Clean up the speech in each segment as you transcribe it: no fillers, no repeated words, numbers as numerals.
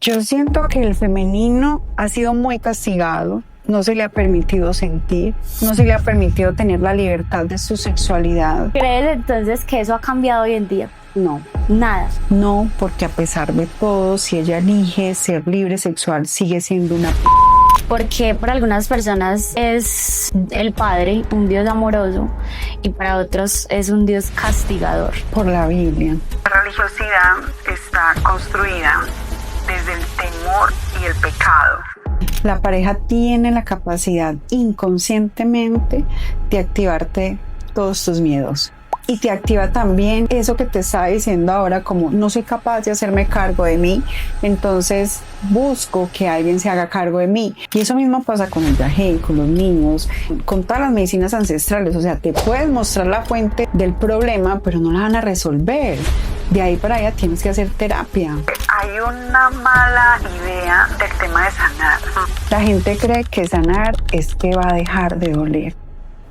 Yo siento que el femenino ha sido muy castigado, no se le ha permitido sentir, no se le ha permitido tener la libertad de su sexualidad. ¿Crees entonces que eso ha cambiado hoy en día? No, Nada. no, porque a pesar de todo, si ella elige ser libre sexual, sigue siendo una Porque para algunas personas es el padre, un Dios amoroso, y para otros es un Dios castigador. por la Biblia. La religiosidad está construida desde el temor y el pecado. La pareja tiene la capacidad inconscientemente de activarte todos tus miedos. Y te activa también eso que te estaba diciendo ahora, como no soy capaz de hacerme cargo de mí, entonces busco que alguien se haga cargo de mí. Y eso mismo pasa con el viaje, con los niños, con todas las medicinas ancestrales. O sea, te puedes mostrar la fuente del problema, pero no la van a resolver. De ahí para allá tienes que hacer terapia. Hay una mala idea del tema de sanar. La gente cree que sanar es que va a dejar de doler.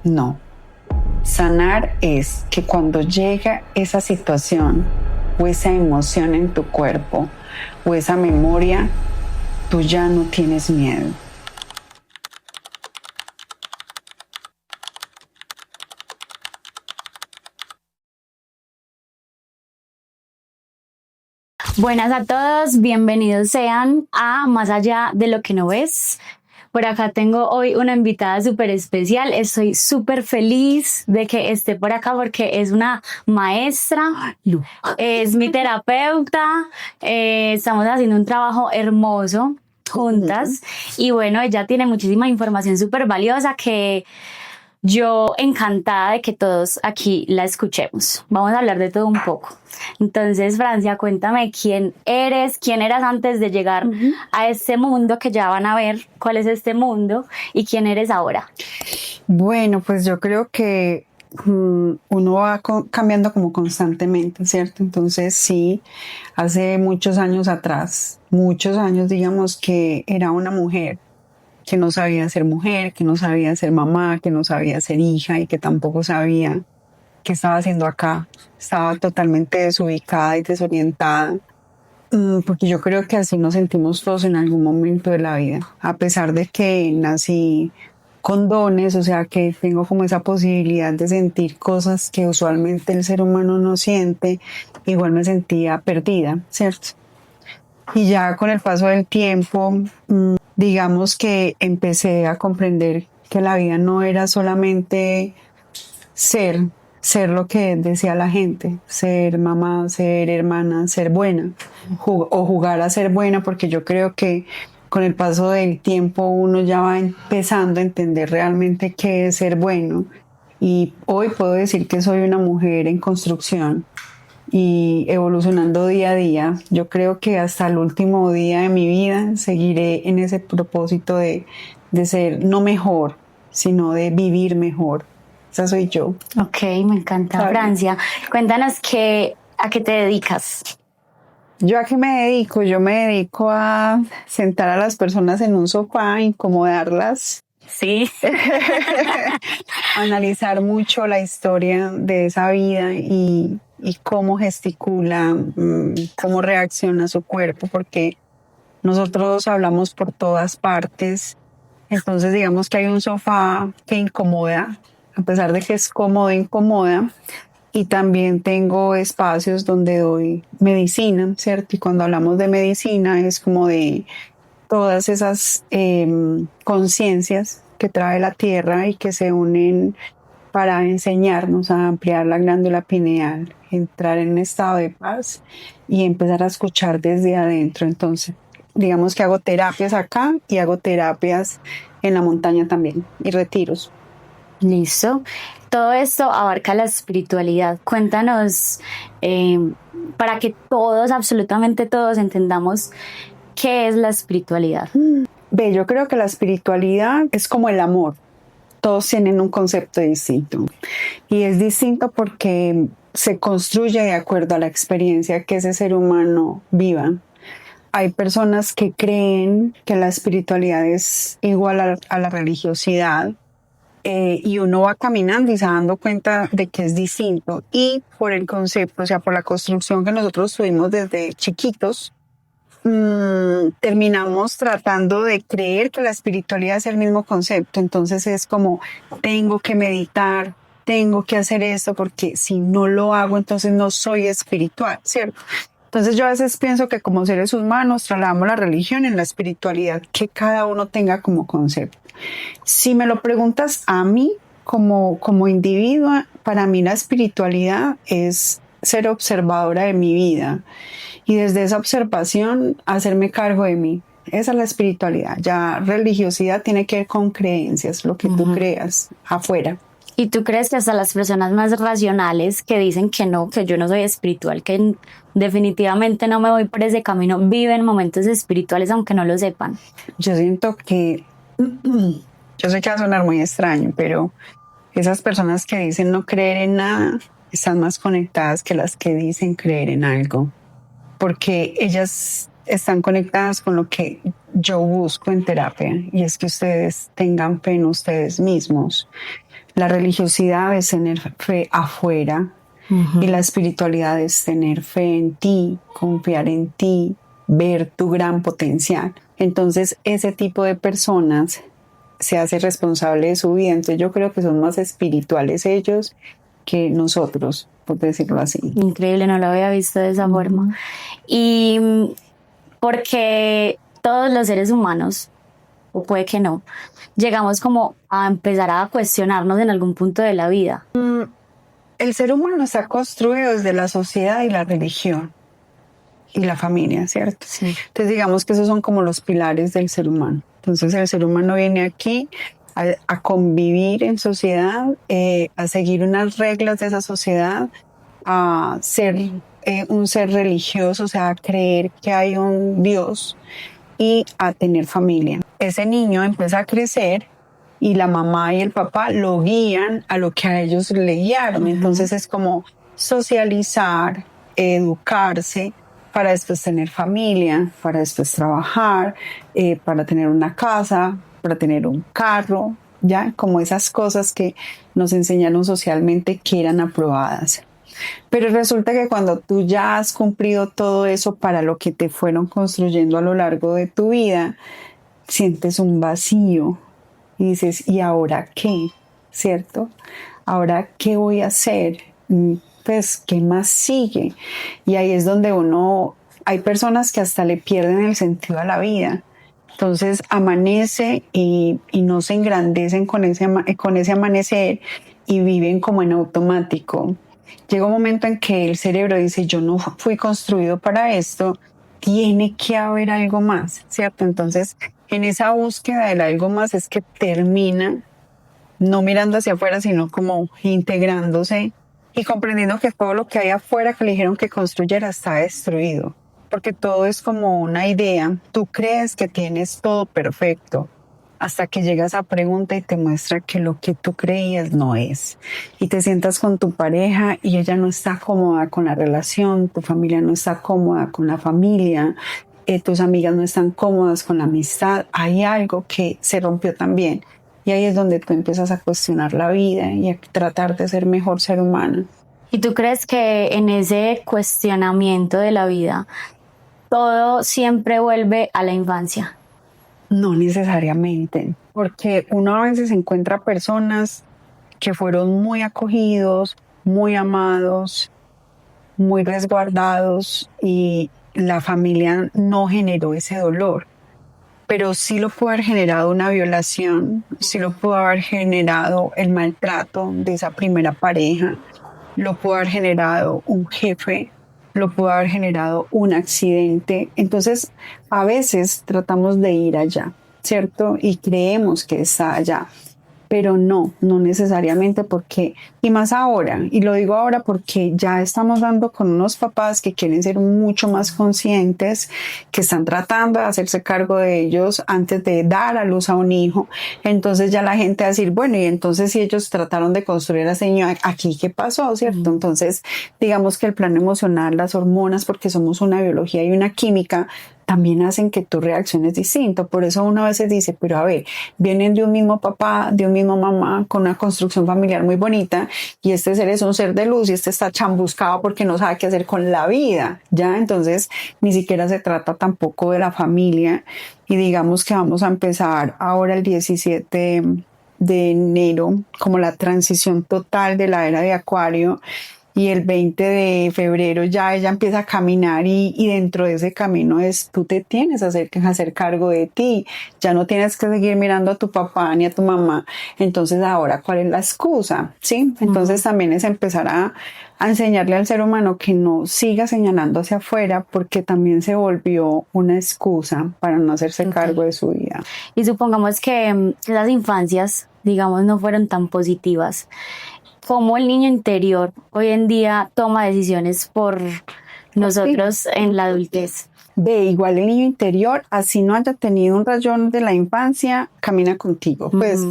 No. Sanar es que cuando llega esa situación o esa emoción en tu cuerpo o esa memoria, tú ya no tienes miedo. Buenas a todos, bienvenidos sean a Más allá de lo que no ves. Por acá tengo hoy una invitada súper especial. Estoy súper feliz de que esté por acá porque es una maestra, es mi terapeuta. Estamos haciendo un trabajo hermoso juntas y bueno, ella tiene muchísima información súper valiosa que yo encantada de que todos aquí la escuchemos. Vamos a hablar de todo un poco. Entonces, Francia, cuéntame quién eras antes de llegar a este mundo, que ya van a ver cuál es este mundo, y quién eres ahora. Bueno, pues yo creo que uno va cambiando como constantemente, ¿cierto? Entonces sí, hace muchos años atrás, muchos años digamos que era una mujer que no sabía ser mujer, que no sabía ser mamá, que no sabía ser hija y que tampoco sabía qué estaba haciendo acá. Estaba totalmente desubicada y desorientada, porque yo creo que así nos sentimos todos en algún momento de la vida, a pesar de que nací con dones, o sea que tengo como esa posibilidad de sentir cosas que usualmente el ser humano no siente, igual me sentía perdida, ¿cierto? Y ya con el paso del tiempo, digamos que empecé a comprender que la vida no era solamente ser lo que decía la gente, ser mamá, ser hermana, ser buena, o jugar a ser buena, porque yo creo que con el paso del tiempo uno ya va empezando a entender realmente qué es ser bueno. Y hoy puedo decir que soy una mujer en construcción y evolucionando día a día. Yo creo que hasta el último día de mi vida seguiré en ese propósito de ser no mejor, sino de vivir mejor. Esa soy yo. Ok, me encanta. ¿Sabes? Francia, cuéntanos a qué te dedicas. ¿Yo a qué me dedico? Yo me dedico a sentar a las personas en un sofá, incomodarlas, Sí. analizar mucho la historia de esa vida y cómo gesticula, cómo reacciona su cuerpo, porque nosotros hablamos por todas partes. Entonces digamos que hay un sofá que incomoda, a pesar de que es cómodo, incomoda. Y también tengo espacios donde doy medicina, ¿cierto? Y cuando hablamos de medicina es como de todas esas conciencias que trae la tierra y que se unen para enseñarnos a ampliar la glándula pineal, entrar en un estado de paz y empezar a escuchar desde adentro. Entonces, digamos que hago terapias acá y hago terapias en la montaña también y retiros. Listo. Todo esto abarca la espiritualidad. Cuéntanos, para que todos, absolutamente todos, entendamos qué es la espiritualidad. Ve, yo creo que la espiritualidad es como el amor. Todos tienen un concepto distinto. Y es distinto porque se construye de acuerdo a la experiencia que ese ser humano viva. Hay personas que creen que la espiritualidad es igual a la religiosidad. Y uno va caminando y se va dando cuenta de que es distinto. Y por el concepto, o sea, por la construcción que nosotros tuvimos desde chiquitos, terminamos tratando de creer que la espiritualidad es el mismo concepto. Entonces es como, tengo que meditar, tengo que hacer esto, porque si no lo hago, entonces no soy espiritual, ¿cierto? Entonces yo a veces pienso que como seres humanos trasladamos la religión en la espiritualidad que cada uno tenga como concepto. Si me lo preguntas a mí como individua, para mí la espiritualidad es ser observadora de mi vida y desde esa observación hacerme cargo de mí. Esa es la espiritualidad. Ya religiosidad tiene que ver con creencias, lo que tú creas afuera. ¿Y tú crees que hasta las personas más racionales que dicen que no, que yo no soy espiritual, que definitivamente no me voy por ese camino, viven momentos espirituales aunque no lo sepan? Yo siento que, yo sé que va a sonar muy extraño, pero esas personas que dicen no creer en nada están más conectadas que las que dicen creer en algo, porque ellas están conectadas con lo que yo busco en terapia, y es que ustedes tengan fe en ustedes mismos. La religiosidad es tener fe afuera y la espiritualidad es tener fe en ti, confiar en ti, ver tu gran potencial. Entonces ese tipo de personas se hace responsable de su vida. Entonces yo creo que son más espirituales ellos que nosotros, por decirlo así. Increíble, no lo había visto de esa forma. Y porque todos los seres humanos, o puede que no, llegamos como a empezar a cuestionarnos en algún punto de la vida. El ser humano está construido desde la sociedad y la religión y la familia, ¿cierto? Sí. Entonces digamos que esos son como los pilares del ser humano. Entonces el ser humano viene aquí a convivir en sociedad, a seguir unas reglas de esa sociedad, a ser un ser religioso, o sea, a creer que hay un Dios y a tener familia. Ese niño empieza a crecer y la mamá y el papá lo guían a lo que a ellos le guiaron. Entonces es como socializar, educarse, para después tener familia, para después trabajar, para tener una casa, para tener un carro, ya como esas cosas que nos enseñaron socialmente que eran aprobadas. Pero resulta que cuando tú ya has cumplido todo eso para lo que te fueron construyendo a lo largo de tu vida, sientes un vacío y dices, ¿y ahora qué? ¿Cierto? ¿Ahora qué voy a hacer? Pues, ¿qué más sigue? Y ahí es donde hay personas que hasta le pierden el sentido a la vida. Entonces amanece y no se engrandecen con ese amanecer y viven como en automático. Llega un momento en que el cerebro dice, yo no fui construido para esto, tiene que haber algo más, ¿cierto? Entonces, en esa búsqueda del algo más es que termina no mirando hacia afuera, sino como integrándose y comprendiendo que todo lo que hay afuera que le dijeron que construyera está destruido. Porque todo es como una idea. Tú crees que tienes todo perfecto hasta que llega esa pregunta y te muestra que lo que tú creías no es. Y te sientas con tu pareja y ella no está cómoda con la relación, tu familia no está cómoda con la familia, tus amigas no están cómodas con la amistad. Hay algo que se rompió también. Y ahí es donde tú empiezas a cuestionar la vida y a tratar de ser mejor ser humano. ¿Y tú crees que en ese cuestionamiento de la vida todo siempre vuelve a la infancia? No necesariamente, porque uno a veces encuentra personas que fueron muy acogidos, muy amados, muy resguardados y la familia no generó ese dolor. Pero sí lo pudo haber generado una violación, sí lo pudo haber generado el maltrato de esa primera pareja, lo pudo haber generado un jefe, lo pudo haber generado un accidente. Entonces, a veces tratamos de ir allá, ¿cierto? Y creemos que está allá. Pero no necesariamente, porque, y más ahora, y lo digo ahora porque ya estamos dando con unos papás que quieren ser mucho más conscientes, que están tratando de hacerse cargo de ellos antes de dar a luz a un hijo. Entonces ya la gente va a decir, bueno, y entonces si ellos trataron de construir a ese niño, aquí qué pasó, ¿cierto? Entonces digamos que el plano emocional, las hormonas, porque somos una biología y una química, también hacen que tú reacciones distinto. Por eso uno a veces dice, pero a ver, vienen de un mismo papá, de un mismo mamá, con una construcción familiar muy bonita, y este ser es un ser de luz y este está chambuscado porque no sabe qué hacer con la vida, ¿ya? Entonces, ni siquiera se trata tampoco de la familia, y digamos que vamos a empezar ahora el 17 de enero, como la transición total de la era de Acuario, y el 20 de febrero ya ella empieza a caminar y dentro de ese camino es tú te tienes que hacer cargo de ti, ya no tienes que seguir mirando a tu papá ni a tu mamá. Entonces ahora, ¿cuál es la excusa? ¿Sí? Entonces también es empezar a enseñarle al ser humano que no siga señalando hacia afuera, porque también se volvió una excusa para no hacerse cargo de su vida. Y supongamos que las infancias, digamos, no fueron tan positivas. ¿Cómo el niño interior hoy en día toma decisiones por nosotros en la adultez? Ve, igual el niño interior, así no haya tenido un rayón de la infancia, camina contigo. Pues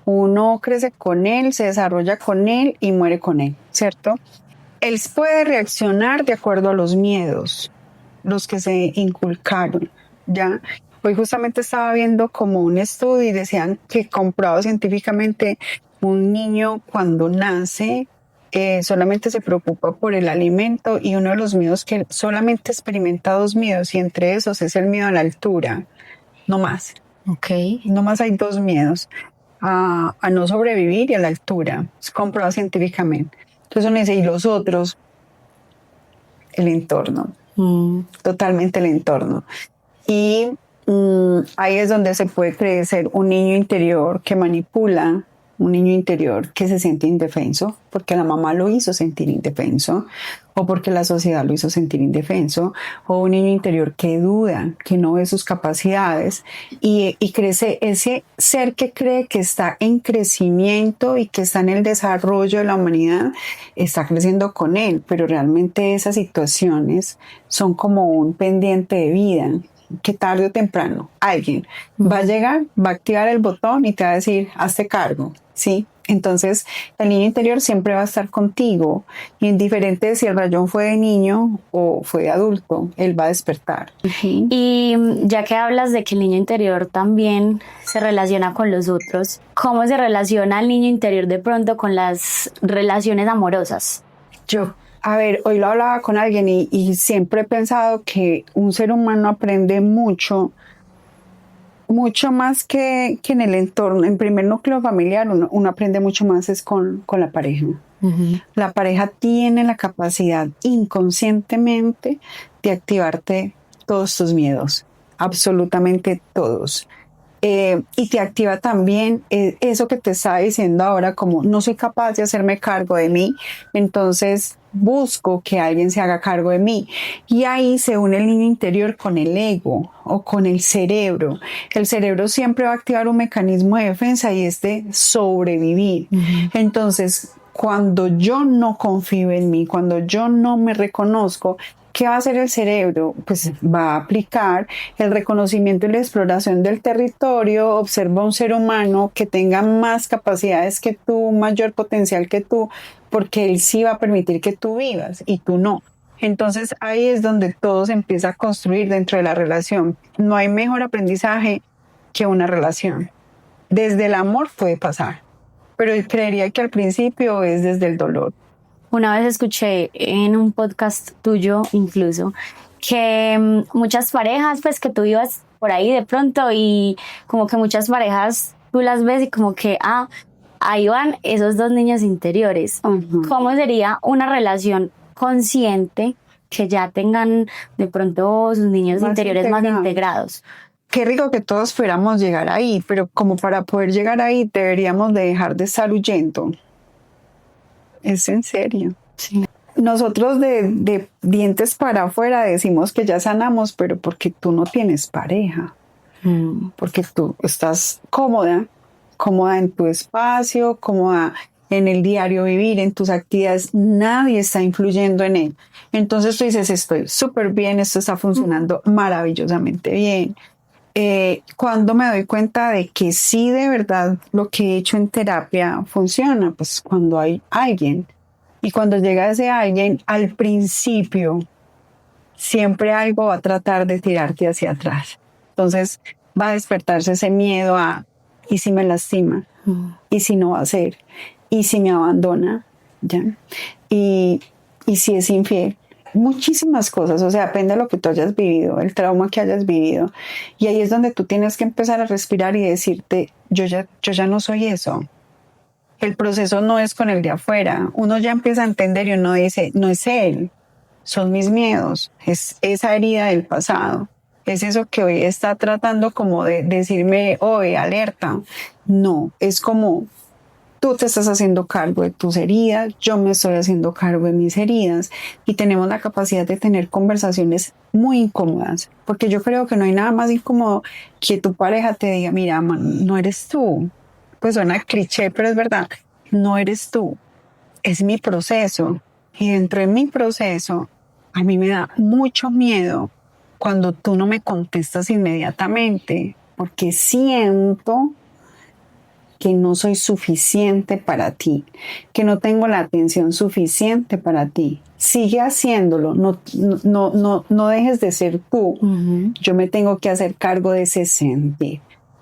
uno crece con él, se desarrolla con él y muere con él, ¿cierto? Él puede reaccionar de acuerdo a los miedos, los que se inculcaron, ¿ya? Hoy justamente estaba viendo como un estudio y decían que comprobado científicamente un niño cuando nace solamente se preocupa por el alimento, y uno de los miedos que solamente experimenta 2 miedos, y entre esos es el miedo a la altura, no más. No más hay 2 miedos, a no sobrevivir y a la altura, es comprobado científicamente. Entonces uno dice, ¿y los otros? El entorno, totalmente el entorno. Y ahí es donde se puede crecer un niño interior que manipula, un niño interior que se siente indefenso porque la mamá lo hizo sentir indefenso, o porque la sociedad lo hizo sentir indefenso, o un niño interior que duda, que no ve sus capacidades, y crece ese ser que cree que está en crecimiento y que está en el desarrollo de la humanidad, está creciendo con él, pero realmente esas situaciones son como un pendiente de vida que tarde o temprano alguien va a llegar, va a activar el botón y te va a decir, hazte cargo, ¿sí? Entonces, el niño interior siempre va a estar contigo, indiferente de si el rayón fue de niño o fue de adulto, él va a despertar. Y ya que hablas de que el niño interior también se relaciona con los otros, ¿cómo se relaciona el niño interior de pronto con las relaciones amorosas? A ver, hoy lo hablaba con alguien y siempre he pensado que un ser humano aprende mucho más que en el entorno. En primer núcleo familiar uno aprende mucho más es con la pareja. La pareja tiene la capacidad inconscientemente de activarte todos tus miedos, absolutamente todos. Y te activa también eso que te estaba diciendo ahora, como no soy capaz de hacerme cargo de mí, entonces busco que alguien se haga cargo de mí. Y ahí se une el niño interior con el ego o con el cerebro. El cerebro siempre va a activar un mecanismo de defensa, y es de sobrevivir. Entonces, cuando yo no confío en mí, cuando yo no me reconozco, ¿qué va a hacer el cerebro? Pues va a aplicar el reconocimiento y la exploración del territorio, observa a un ser humano que tenga más capacidades que tú, mayor potencial que tú, porque él sí va a permitir que tú vivas y tú no. Entonces ahí es donde todo se empieza a construir dentro de la relación. No hay mejor aprendizaje que una relación. Desde el amor puede pasar, pero creería que al principio es desde el dolor. Una vez escuché en un podcast tuyo incluso que muchas parejas, pues que tú ibas por ahí de pronto y como que muchas parejas tú las ves y como que, ahí van esos 2 niños interiores. ¿Cómo sería una relación consciente que ya tengan de pronto sus niños interiores más integrados? Qué rico que todos pudiéramos llegar ahí, pero como para poder llegar ahí deberíamos de dejar de estar huyendo. Es en serio. Sí. Nosotros de dientes para afuera decimos que ya sanamos, pero porque tú no tienes pareja. Porque tú estás cómoda en tu espacio, cómoda en el diario vivir, en tus actividades. Nadie está influyendo en él. Entonces tú dices, estoy súper bien, esto está funcionando maravillosamente bien. Cuando me doy cuenta de que sí, de verdad, lo que he hecho en terapia funciona, pues cuando hay alguien, y cuando llega ese alguien, al principio siempre algo va a tratar de tirarte hacia atrás. Entonces va a despertarse ese miedo a, ¿y si me lastima? ¿Y si no va a ser? ¿Y si me abandona? ¿Ya? ¿Y si es infiel? Muchísimas cosas, o sea, depende de lo que tú hayas vivido, el trauma que hayas vivido. Y ahí es donde tú tienes que empezar a respirar y decirte, yo ya no soy eso. El proceso no es con el de afuera. Uno ya empieza a entender y uno dice, no es él, son mis miedos, es esa herida del pasado. Es eso que hoy está tratando como de decirme, oye, alerta. No, es como tú te estás haciendo cargo de tus heridas, yo me estoy haciendo cargo de mis heridas y tenemos la capacidad de tener conversaciones muy incómodas, porque yo creo que no hay nada más incómodo que tu pareja te diga, mira, no eres tú. Pues suena cliché, pero es verdad, no eres tú, es mi proceso. Y dentro de mi proceso, a mí me da mucho miedo cuando tú no me contestas inmediatamente, porque siento que no soy suficiente para ti, que no tengo la atención suficiente para ti. Sigue haciéndolo, no dejes de ser tú. Yo me tengo que hacer cargo de ese sentir.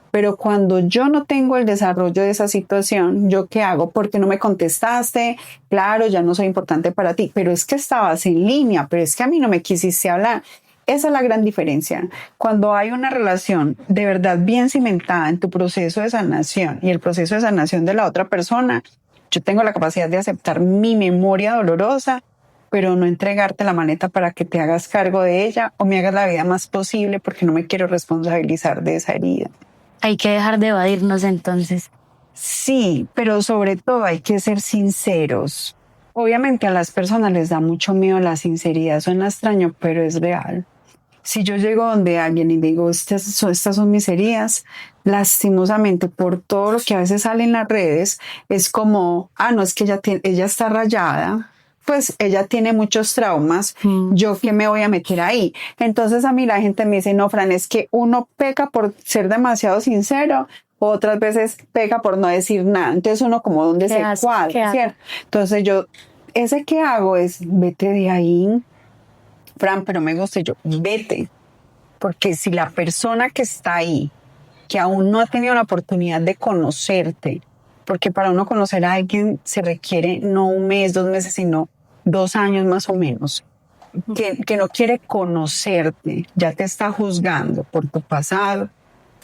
Pero cuando yo no tengo el desarrollo de esa situación, ¿yo qué hago? ¿Por qué no me contestaste? Claro, ya no soy importante para ti, pero es que estabas en línea, pero es que a mí no me quisiste hablar. Esa es la gran diferencia. Cuando hay una relación de verdad bien cimentada en tu proceso de sanación y el proceso de sanación de la otra persona, yo tengo la capacidad de aceptar mi memoria dolorosa, pero no entregarte la maleta para que te hagas cargo de ella o me hagas la vida más posible porque no me quiero responsabilizar de esa herida. Hay que dejar de evadirnos entonces. Sí, pero sobre todo hay que ser sinceros. Obviamente a las personas les da mucho miedo la sinceridad, suena extraño, pero es real. Si yo llego donde alguien y digo, estas son mis heridas, lastimosamente por todo lo que a veces sale en las redes, es como, no, es que ella está rayada, pues ella tiene muchos traumas, ¿yo qué me voy a meter ahí? Entonces a mí la gente me dice, no, Fran, es que uno peca por ser demasiado sincero, otras veces peca por no decir nada. Entonces uno como donde se cuadra, ¿cierto? Entonces yo, ese que hago es, vete de ahí, Fran, pero me gusta, yo, vete. Porque si la persona que está ahí, que aún no ha tenido la oportunidad de conocerte, porque para uno conocer a alguien se requiere no 1 mes, 2 meses, sino 2 años más o menos, que no quiere conocerte, ya te está juzgando por tu pasado,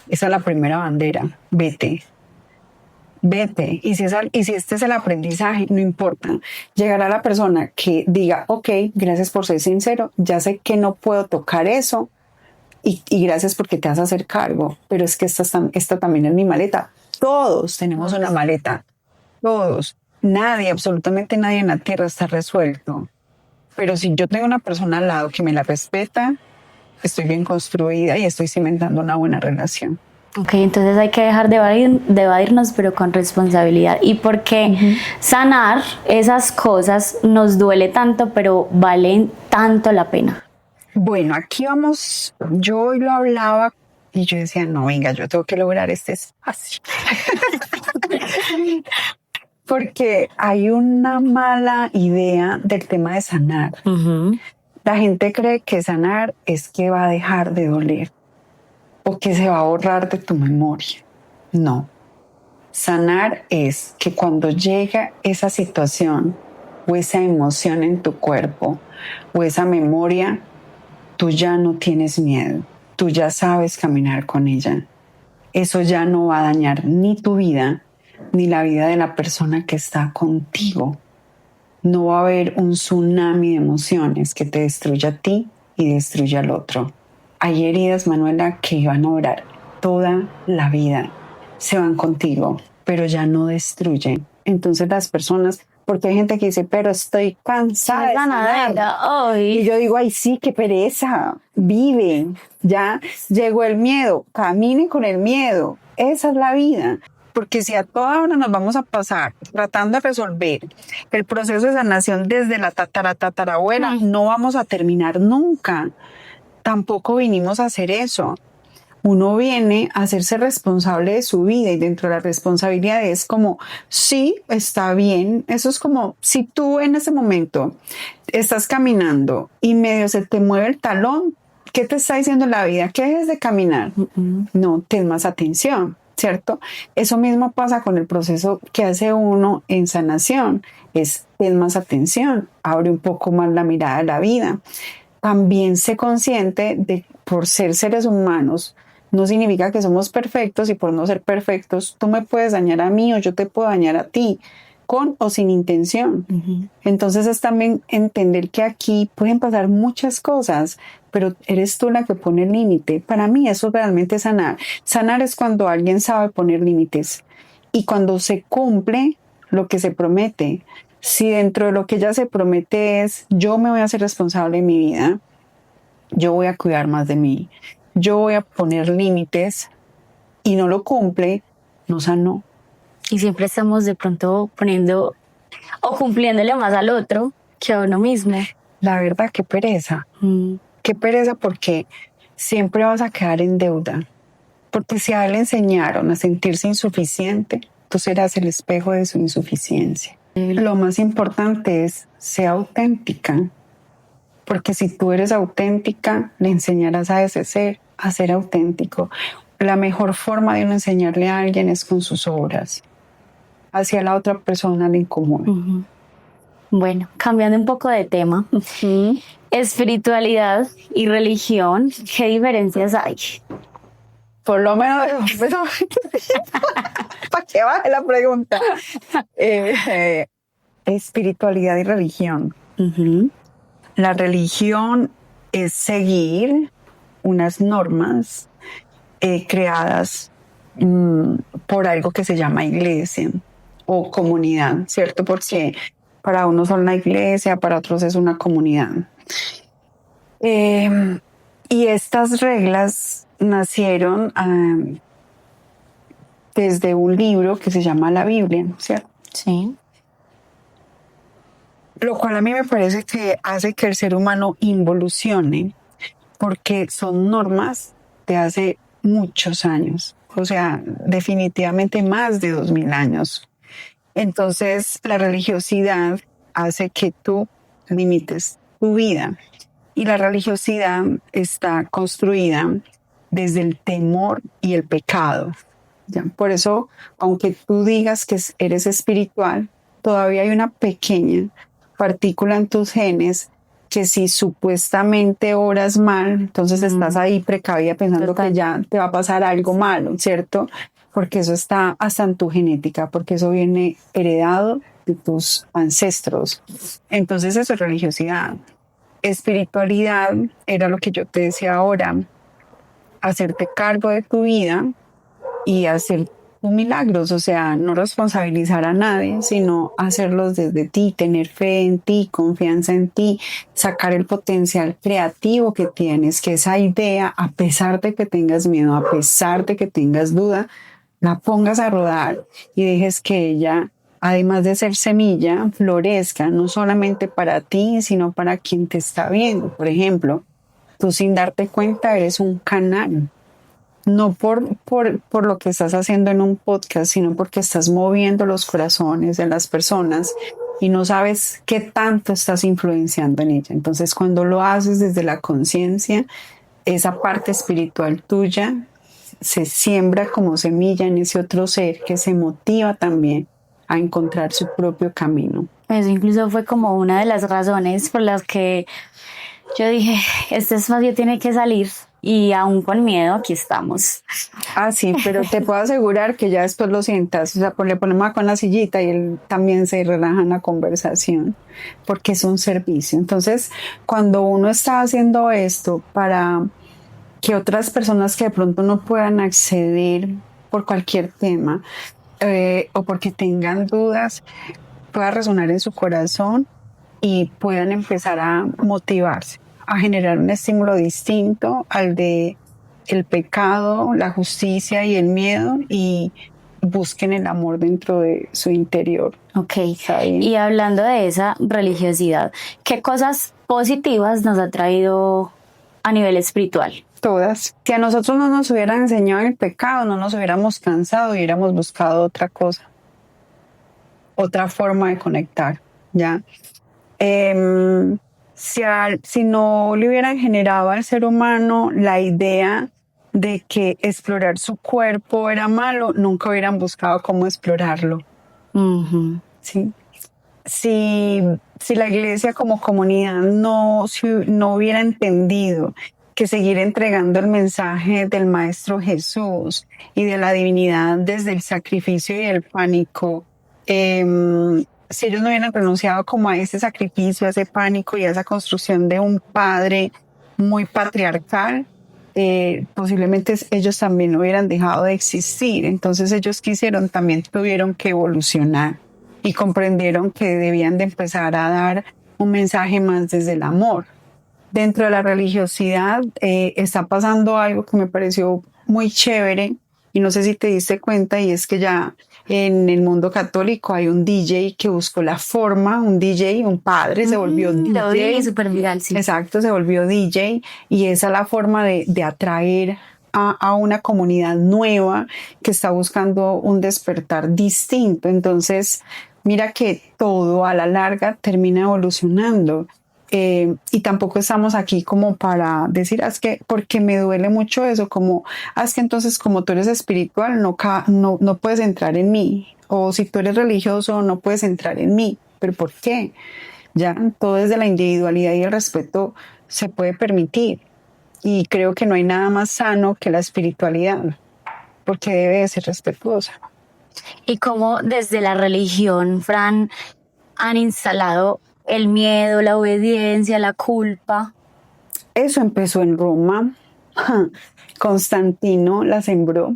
esa es la primera bandera, vete. Vete, y si este es el aprendizaje, no importa. Llegará la persona que diga, ok, gracias por ser sincero, ya sé que no puedo tocar eso y gracias porque te vas a hacer cargo, pero es que esta también es mi maleta. Todos tenemos una maleta, todos. Nadie, absolutamente nadie en la tierra está resuelto. Pero si yo tengo una persona al lado que me la respeta, estoy bien construida y estoy cimentando una buena relación. Ok, entonces hay que dejar de evadirnos, pero con responsabilidad. ¿Y por qué sanar esas cosas nos duele tanto, pero valen tanto la pena? Bueno, aquí vamos, yo hoy lo hablaba y yo decía, no, venga, yo tengo que lograr este espacio. Porque hay una mala idea del tema de sanar. La gente cree que sanar es que va a dejar de doler o que se va a borrar de tu memoria. No. Sanar es que cuando llega esa situación o esa emoción en tu cuerpo o esa memoria, tú ya no tienes miedo, tú ya sabes caminar con ella. Eso ya no va a dañar ni tu vida, ni la vida de la persona que está contigo. No va a haber un tsunami de emociones que te destruya a ti y destruya al otro. Hay heridas, Manuela, que van a durar toda la vida. Se van contigo, pero ya no destruyen. Entonces las personas, porque hay gente que dice, pero estoy cansada de sanar. Y yo digo, ay, sí, qué pereza. Vive, ya llegó el miedo, camine con el miedo. Esa es la vida. Porque si a toda hora nos vamos a pasar tratando de resolver el proceso de sanación desde la tatarabuela, no vamos a terminar nunca. Tampoco vinimos a hacer eso. uno viene a hacerse responsable de su vida, y dentro de la responsabilidad es como, sí, está bien. Eso es como si tú en ese momento estás caminando y medio se te mueve el talón, ¿qué te está diciendo la vida? ¿Que dejes de caminar? No, ten más atención, ¿cierto? Eso mismo pasa con el proceso que hace uno en sanación, es ten más atención, abre un poco más la mirada de la vida. También sé consciente de, por ser seres humanos, no significa que somos perfectos, y por no ser perfectos, tú me puedes dañar a mí o yo te puedo dañar a ti, con o sin intención. Entonces es también entender que aquí pueden pasar muchas cosas, pero eres tú la que pone el límite. Para mí eso realmente es sanar. Sanar es cuando alguien sabe poner límites y cuando se cumple lo que se promete. Si dentro de lo que ya se promete es, yo me voy a hacer responsable de mi vida, yo voy a cuidar más de mí, yo voy a poner límites, y no lo cumple, no sanó. Y siempre estamos de pronto poniendo o cumpliéndole más al otro que a uno mismo. La verdad, qué pereza. Qué pereza, porque siempre vas a quedar en deuda. Porque si a él le enseñaron a sentirse insuficiente, tú serás el espejo de su insuficiencia. Lo más importante es ser auténtica. Porque si tú eres auténtica, le enseñarás a ese ser a ser auténtico. La mejor forma de uno enseñarle a alguien es con sus obras. Hacia la otra persona le incomoda. Bueno, cambiando un poco de tema. Espiritualidad y religión, ¿qué diferencias hay? Por lo menos, ¿para qué baje la pregunta? Espiritualidad y religión. La religión es seguir unas normas creadas por algo que se llama iglesia o comunidad, ¿cierto? Porque para unos son la iglesia, para otros es una comunidad. Y estas reglas nacieron desde un libro que se llama la Biblia, ¿cierto? Sí. Lo cual a mí me parece que hace que el ser humano involucione, porque son normas de hace muchos años, o sea, definitivamente más de 2000 años. Entonces, la religiosidad hace que tú limites tu vida, y la religiosidad está construida desde el temor y el pecado. ¿Ya? Por eso, aunque tú digas que eres espiritual, todavía hay una pequeña partícula en tus genes que si supuestamente oras mal, entonces estás ahí precavida pensando que ya te va a pasar algo malo, ¿cierto? Porque eso está hasta en tu genética, porque eso viene heredado de tus ancestros. Entonces eso es religiosidad. Espiritualidad era lo que yo te decía ahora, hacerte cargo de tu vida y hacer milagros, o sea, no responsabilizar a nadie, sino hacerlos desde ti, tener fe en ti, confianza en ti, sacar el potencial creativo que tienes, que esa idea, a pesar de que tengas miedo, a pesar de que tengas duda, la pongas a rodar y dejes que ella, además de ser semilla, florezca, no solamente para ti, sino para quien te está viendo. Por ejemplo, tú sin darte cuenta eres un canal. No por lo que estás haciendo en un podcast, sino porque estás moviendo los corazones de las personas y no sabes qué tanto estás influenciando en ella. Entonces, cuando lo haces desde la conciencia, esa parte espiritual tuya se siembra como semilla en ese otro ser que se motiva también a encontrar su propio camino. Eso incluso fue como una de las razones por las que yo dije, este espacio tiene que salir. Y aún con miedo, aquí estamos. Ah, sí, pero te puedo asegurar que ya después lo sientas. O sea, le ponemos con la sillita y él también se relaja en la conversación, porque es un servicio. Entonces, cuando uno está haciendo esto para que otras personas que de pronto no puedan acceder por cualquier tema o porque tengan dudas, pueda resonar en su corazón y puedan empezar a motivarse, a generar un estímulo distinto al de el pecado, la justicia y el miedo, y busquen el amor dentro de su interior. Ok, y hablando de esa religiosidad, ¿qué cosas positivas nos ha traído a nivel espiritual? todas. Si a nosotros no nos hubieran enseñado el pecado, no nos hubiéramos cansado y hubiéramos buscado otra cosa, otra forma de conectar, ¿ya? Si no le hubieran generado al ser humano la idea de que explorar su cuerpo era malo, nunca hubieran buscado cómo explorarlo. Ujú. ¿Sí? Si la iglesia como comunidad no hubiera entendido que seguir entregando el mensaje del Maestro Jesús y de la divinidad desde el sacrificio y el pánico, si ellos no hubieran renunciado como a ese sacrificio, a ese pánico y a esa construcción de un padre muy patriarcal, posiblemente ellos también hubieran dejado de existir. Entonces ellos también tuvieron que evolucionar y comprendieron que debían de empezar a dar un mensaje más desde el amor. Dentro de la religiosidad está pasando algo que me pareció muy chévere y no sé si te diste cuenta, y es que ya en el mundo católico hay un DJ que buscó la forma, un padre se volvió Lo DJ. vi, súper viral, sí. Exacto, se volvió DJ y esa es la forma de atraer a una comunidad nueva que está buscando un despertar distinto. Entonces, mira que todo a la larga termina evolucionando. Y tampoco estamos aquí como para decir, es que porque me duele mucho eso, como, es que entonces como tú eres espiritual no puedes entrar en mí, o si tú eres religioso no puedes entrar en mí, pero ¿por qué? Ya todo desde la individualidad y el respeto se puede permitir, y creo que no hay nada más sano que la espiritualidad, porque debe de ser respetuosa. Y cómo desde la religión, Fran, han instalado el miedo, la obediencia, la culpa. Eso empezó en Roma. Constantino la sembró.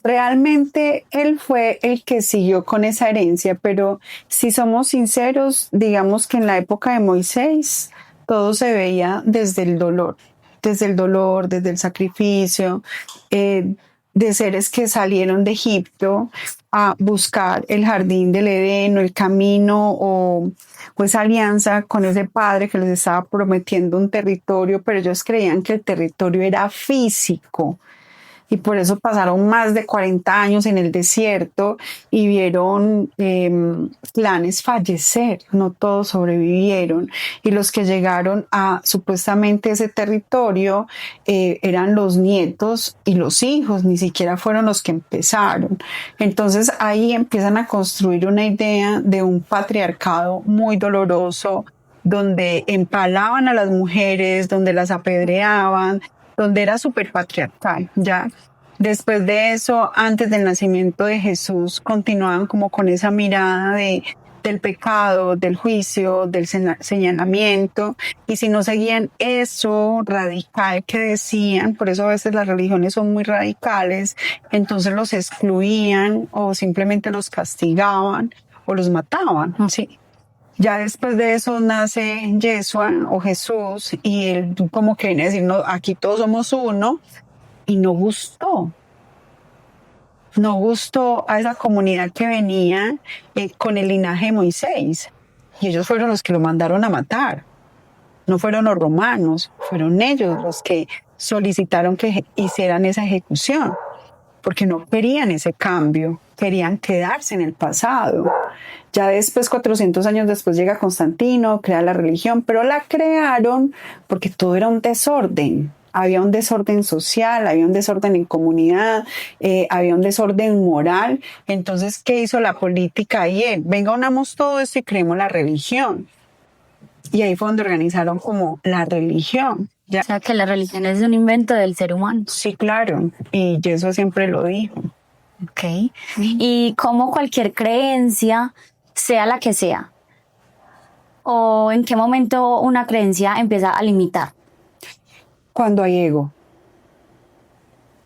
Realmente él fue el que siguió con esa herencia, pero si somos sinceros, digamos que en la época de Moisés todo se veía desde el dolor, desde el sacrificio, de seres que salieron de Egipto a buscar el jardín del Edén o el camino o esa alianza con ese padre que les estaba prometiendo un territorio, pero ellos creían que el territorio era físico. Y por eso pasaron más de 40 años en el desierto y vieron clanes fallecer, no todos sobrevivieron. Y los que llegaron a supuestamente ese territorio eran los nietos y los hijos, ni siquiera fueron los que empezaron. Entonces ahí empiezan a construir una idea de un patriarcado muy doloroso, donde empalaban a las mujeres, donde las apedreaban, donde era súper patriarcal, ¿ya? Después de eso, antes del nacimiento de Jesús, continuaban como con esa mirada del pecado, del juicio, del señalamiento, y si no seguían eso radical que decían, por eso a veces las religiones son muy radicales, entonces los excluían o simplemente los castigaban o los mataban, ¿sí? Ya después de eso nace Yeshua o Jesús y él como que viene a decir, no, aquí todos somos uno, y no gustó a esa comunidad que venía con el linaje de Moisés, y ellos fueron los que lo mandaron a matar, no fueron los romanos, fueron ellos los que solicitaron que hicieran esa ejecución, porque no querían ese cambio, querían quedarse en el pasado. Ya después, 400 años después, llega Constantino, crea la religión, pero la crearon porque todo era un desorden. Había un desorden social, había un desorden en comunidad, había un desorden moral. Entonces, ¿qué hizo la política ahí? Venga, unamos todo esto y creemos la religión. Y ahí fue donde organizaron como la religión. ¿Ya? O sea, que la religión es un invento del ser humano. Sí, claro. Y eso siempre lo dijo. Ok. Y como cualquier creencia, sea la que sea, o en qué momento una creencia empieza a limitar. Cuando hay ego,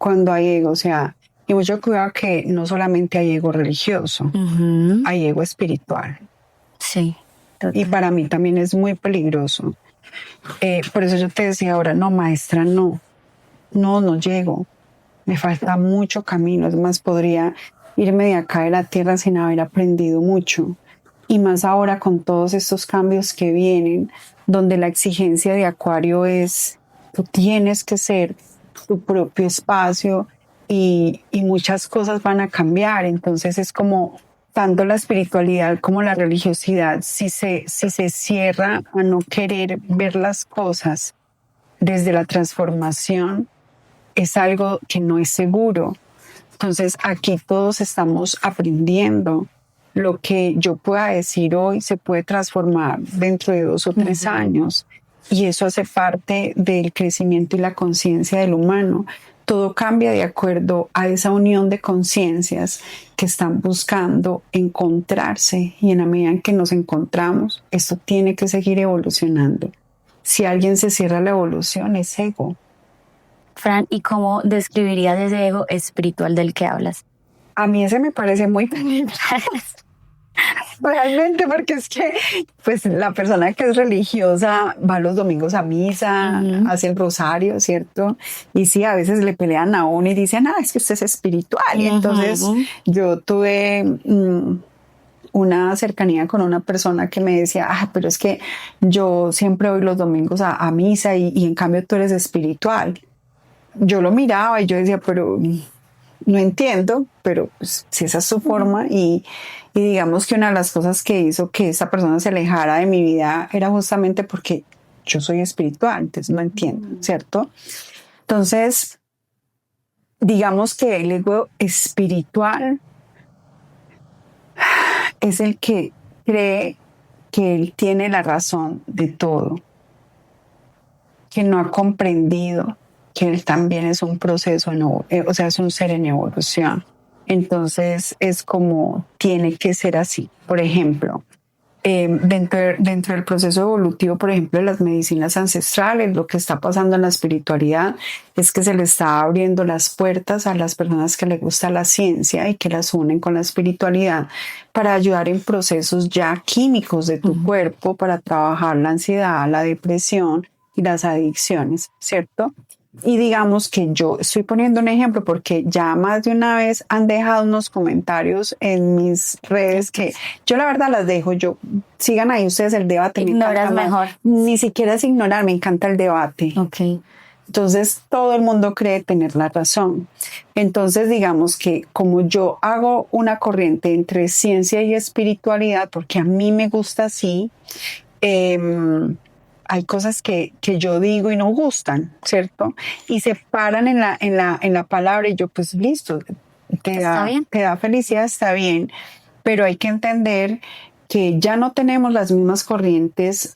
o sea, y mucho cuidado que no solamente hay ego religioso, hay ego espiritual. Sí. Total. Y para mí también es muy peligroso. Por eso yo te decía ahora, no, maestra, no llego. Me falta mucho camino. Es más, podría irme de acá de la tierra sin haber aprendido mucho. Y más ahora con todos estos cambios que vienen, donde la exigencia de Acuario es Tú tienes que ser tu propio espacio y muchas cosas van a cambiar. Entonces es como tanto la espiritualidad como la religiosidad, si se cierra a no querer ver las cosas desde la transformación, es algo que no es seguro. Entonces aquí todos estamos aprendiendo. Lo que yo pueda decir hoy se puede transformar dentro de 2 o 3 años. Y eso hace parte del crecimiento y la conciencia del humano. Todo cambia de acuerdo a esa unión de conciencias que están buscando encontrarse. Y en la medida en que nos encontramos, esto tiene que seguir evolucionando. Si alguien se cierra a la evolución, es ego. Fran, ¿y cómo describirías ese ego espiritual del que hablas? A mí ese me parece muy temible. Realmente, porque es que pues la persona que es religiosa va los domingos a misa, hace el rosario, ¿cierto? Y sí, a veces le pelean a uno y dicen, es que usted es espiritual. Y entonces yo tuve una cercanía con una persona que me decía, pero es que yo siempre voy los domingos a misa y en cambio tú eres espiritual. Yo lo miraba y yo decía, pero no entiendo, pero pues, si esa es su forma y digamos que una de las cosas que hizo que esa persona se alejara de mi vida era justamente porque yo soy espiritual, entonces no entiendo, ¿cierto? Entonces, digamos que el ego espiritual es el que cree que él tiene la razón de todo, que no ha comprendido que él también es un proceso, o sea, es un ser en evolución. Entonces es como tiene que ser así. Por ejemplo, dentro del proceso evolutivo, por ejemplo, de las medicinas ancestrales, lo que está pasando en la espiritualidad es que se le está abriendo las puertas a las personas que les gusta la ciencia y que las unen con la espiritualidad para ayudar en procesos ya químicos de tu cuerpo para trabajar la ansiedad, la depresión y las adicciones, ¿cierto? Y digamos que yo estoy poniendo un ejemplo porque ya más de una vez han dejado unos comentarios en mis redes que yo la verdad las dejo, sigan ahí ustedes el debate. Ignoras mejor. Ni siquiera es ignorar, me encanta el debate. Okay. Entonces todo el mundo cree tener la razón. Entonces digamos que como yo hago una corriente entre ciencia y espiritualidad, porque a mí me gusta así, hay cosas que yo digo y no gustan, ¿cierto? Y se paran en la palabra y yo pues listo, te da felicidad, está bien, pero hay que entender que ya no tenemos las mismas corrientes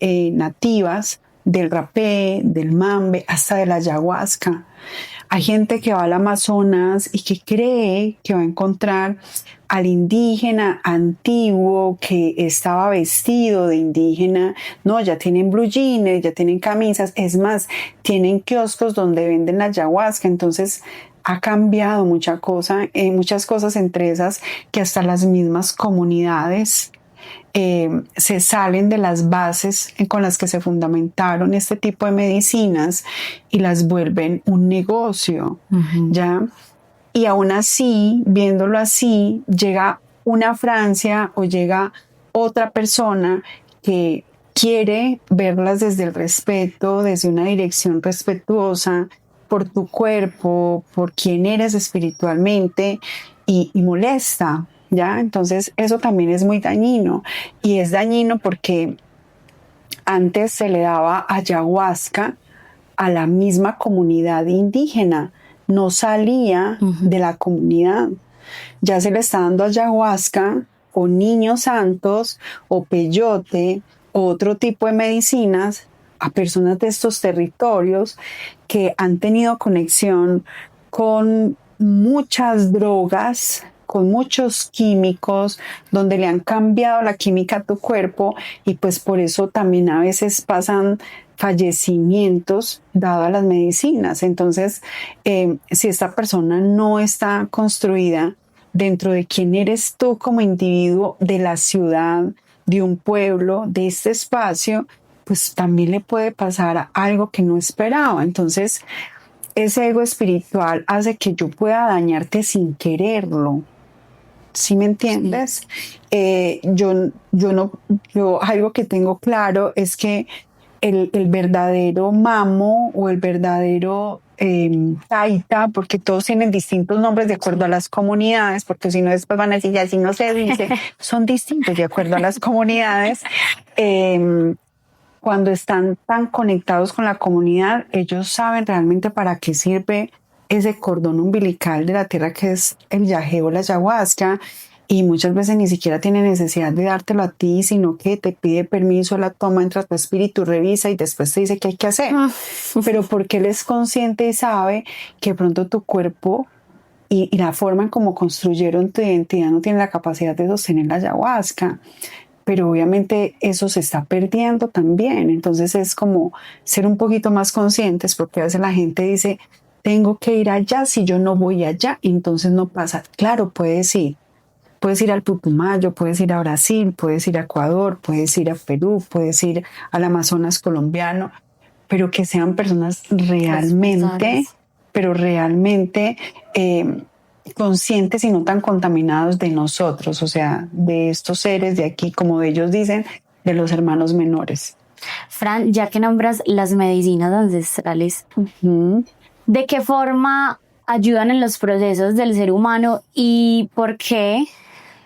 nativas del rapé, del mambe, hasta de la ayahuasca. Hay gente que va al Amazonas y que cree que va a encontrar al indígena antiguo que estaba vestido de indígena. No, ya tienen blue jeans, ya tienen camisas, es más, tienen kioscos donde venden la ayahuasca. Entonces ha cambiado muchas cosas, entre esas que hasta las mismas comunidades se salen de las bases con las que se fundamentaron este tipo de medicinas y las vuelven un negocio, ¿ya? Y aún así, viéndolo así, llega una Francia o llega otra persona que quiere verlas desde el respeto, desde una dirección respetuosa por tu cuerpo, por quién eres espiritualmente y molesta, ¿ya? Entonces eso también es muy dañino y es dañino porque antes se le daba ayahuasca a la misma comunidad indígena, no salía de la comunidad. Ya se le está dando ayahuasca o niños santos o peyote o otro tipo de medicinas a personas de estos territorios que han tenido conexión con muchas drogas, con muchos químicos, donde le han cambiado la química a tu cuerpo y pues por eso también a veces pasan fallecimientos dado a las medicinas. Entonces, si esta persona no está construida dentro de quién eres tú como individuo de la ciudad, de un pueblo, de este espacio, pues también le puede pasar algo que no esperaba. Entonces, ese ego espiritual hace que yo pueda dañarte sin quererlo. ¿Sí me entiendes? Sí. Yo algo que tengo claro es que el verdadero mamo o el verdadero taita, porque todos tienen distintos nombres de acuerdo a las comunidades, porque si no después van a decir, ya si no se dice, son distintos de acuerdo a las comunidades. Cuando están tan conectados con la comunidad, ellos saben realmente para qué sirve ese cordón umbilical de la tierra que es el yagé o la ayahuasca, y muchas veces ni siquiera tiene necesidad de dártelo a ti, sino que te pide permiso, la toma, entra a tu espíritu, revisa y después te dice qué hay que hacer. Pero porque él es consciente y sabe que pronto tu cuerpo y la forma en cómo construyeron tu identidad no tiene la capacidad de sostener la ayahuasca. Pero obviamente eso se está perdiendo también. Entonces es como ser un poquito más conscientes, porque a veces la gente dice, tengo que ir allá, si yo no voy allá, entonces no pasa. Claro, puedes ir al Putumayo, puedes ir a Brasil, puedes ir a Ecuador, puedes ir a Perú, puedes ir al Amazonas colombiano, pero que sean personas realmente, pero realmente conscientes y no tan contaminados de nosotros, o sea, de estos seres de aquí, como ellos dicen, de los hermanos menores. Fran, ya que nombras las medicinas ancestrales, ¿de qué forma ayudan en los procesos del ser humano y por qué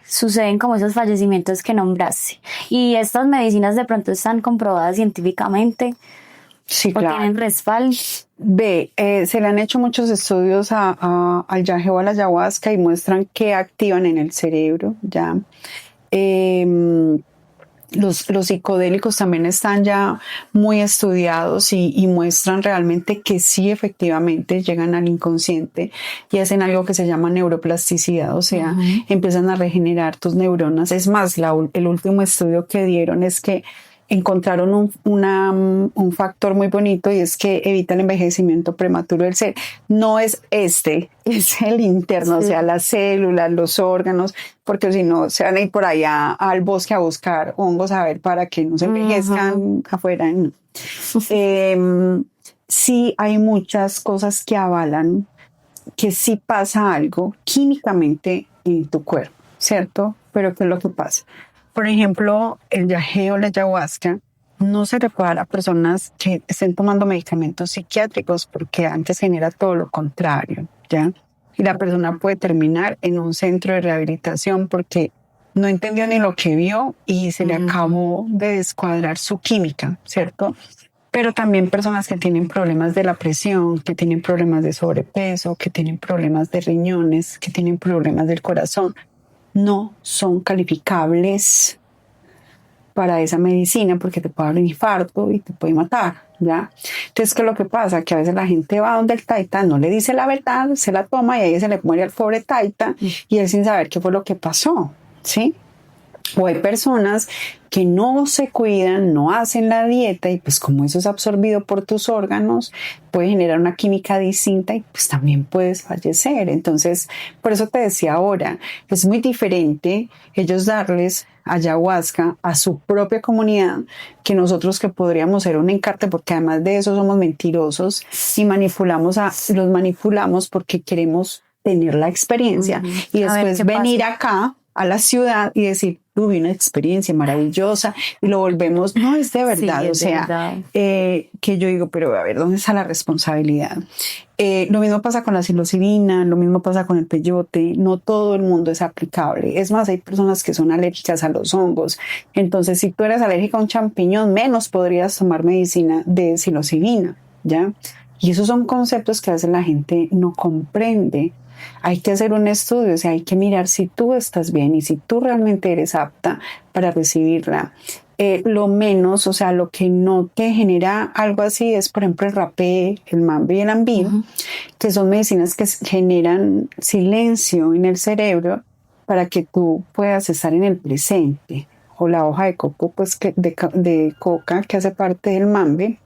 suceden como esos fallecimientos que nombraste? ¿Y estas medicinas de pronto están comprobadas científicamente? Sí, ¿O claro. tienen respaldo? Se le han hecho muchos estudios al yagé o a la ayahuasca y muestran qué activan en el cerebro, ¿ya? Los psicodélicos también están ya muy estudiados y muestran realmente que sí, efectivamente llegan al inconsciente y hacen algo que se llama neuroplasticidad, o sea, empiezan a regenerar tus neuronas. Es más, el último estudio que dieron es que encontraron un factor muy bonito, y es que evita el envejecimiento prematuro del ser. No es es el interno, sí. O sea, las células, los órganos, porque si no se van a ir por allá al bosque a buscar hongos a ver para que no se envejezcan afuera. No. Sí hay muchas cosas que avalan que sí pasa algo químicamente en tu cuerpo, ¿cierto? Pero ¿qué es lo que pasa? Por ejemplo, el yagé o la ayahuasca no se le puede dar a personas que estén tomando medicamentos psiquiátricos, porque antes genera todo lo contrario, ¿ya? Y la persona puede terminar en un centro de rehabilitación porque no entendió ni lo que vio y se le acabó de descuadrar su química, ¿cierto? Pero también personas que tienen problemas de la presión, que tienen problemas de sobrepeso, que tienen problemas de riñones, que tienen problemas del corazón, no son calificables para esa medicina porque te puede dar un infarto y te puede matar, ¿ya? Entonces, ¿qué es lo que pasa? Que a veces la gente va donde el taita, no le dice la verdad, se la toma y ahí se le muere al pobre taita y él sin saber qué fue lo que pasó, ¿sí? O hay personas que no se cuidan, no hacen la dieta y pues como eso es absorbido por tus órganos, puede generar una química distinta y pues también puedes fallecer. Entonces, por eso te decía ahora, es muy diferente ellos darles ayahuasca a su propia comunidad que nosotros, que podríamos ser un encarte, porque además de eso somos mentirosos y los manipulamos porque queremos tener la experiencia y después venir acá a la ciudad y decir, tuve una experiencia maravillosa y lo volvemos, no es de verdad, sí, o sea, verdad. Que yo digo, pero a ver, ¿dónde está la responsabilidad? Lo mismo pasa con la psilocibina, lo mismo pasa con el peyote, no todo el mundo es aplicable, es más, hay personas que son alérgicas a los hongos, entonces si tú eres alérgica a un champiñón, menos podrías tomar medicina de psilocibina, ¿ya? Y esos son conceptos que a veces la gente no comprende. Hay que hacer un estudio, o sea, hay que mirar si tú estás bien y si tú realmente eres apta para recibirla. Lo menos, o sea, lo que no te genera algo así es, por ejemplo, el rapé, el mambe y el ambín, que son medicinas que generan silencio en el cerebro para que tú puedas estar en el presente. O la hoja de coco, pues de coca, que hace parte del mambe,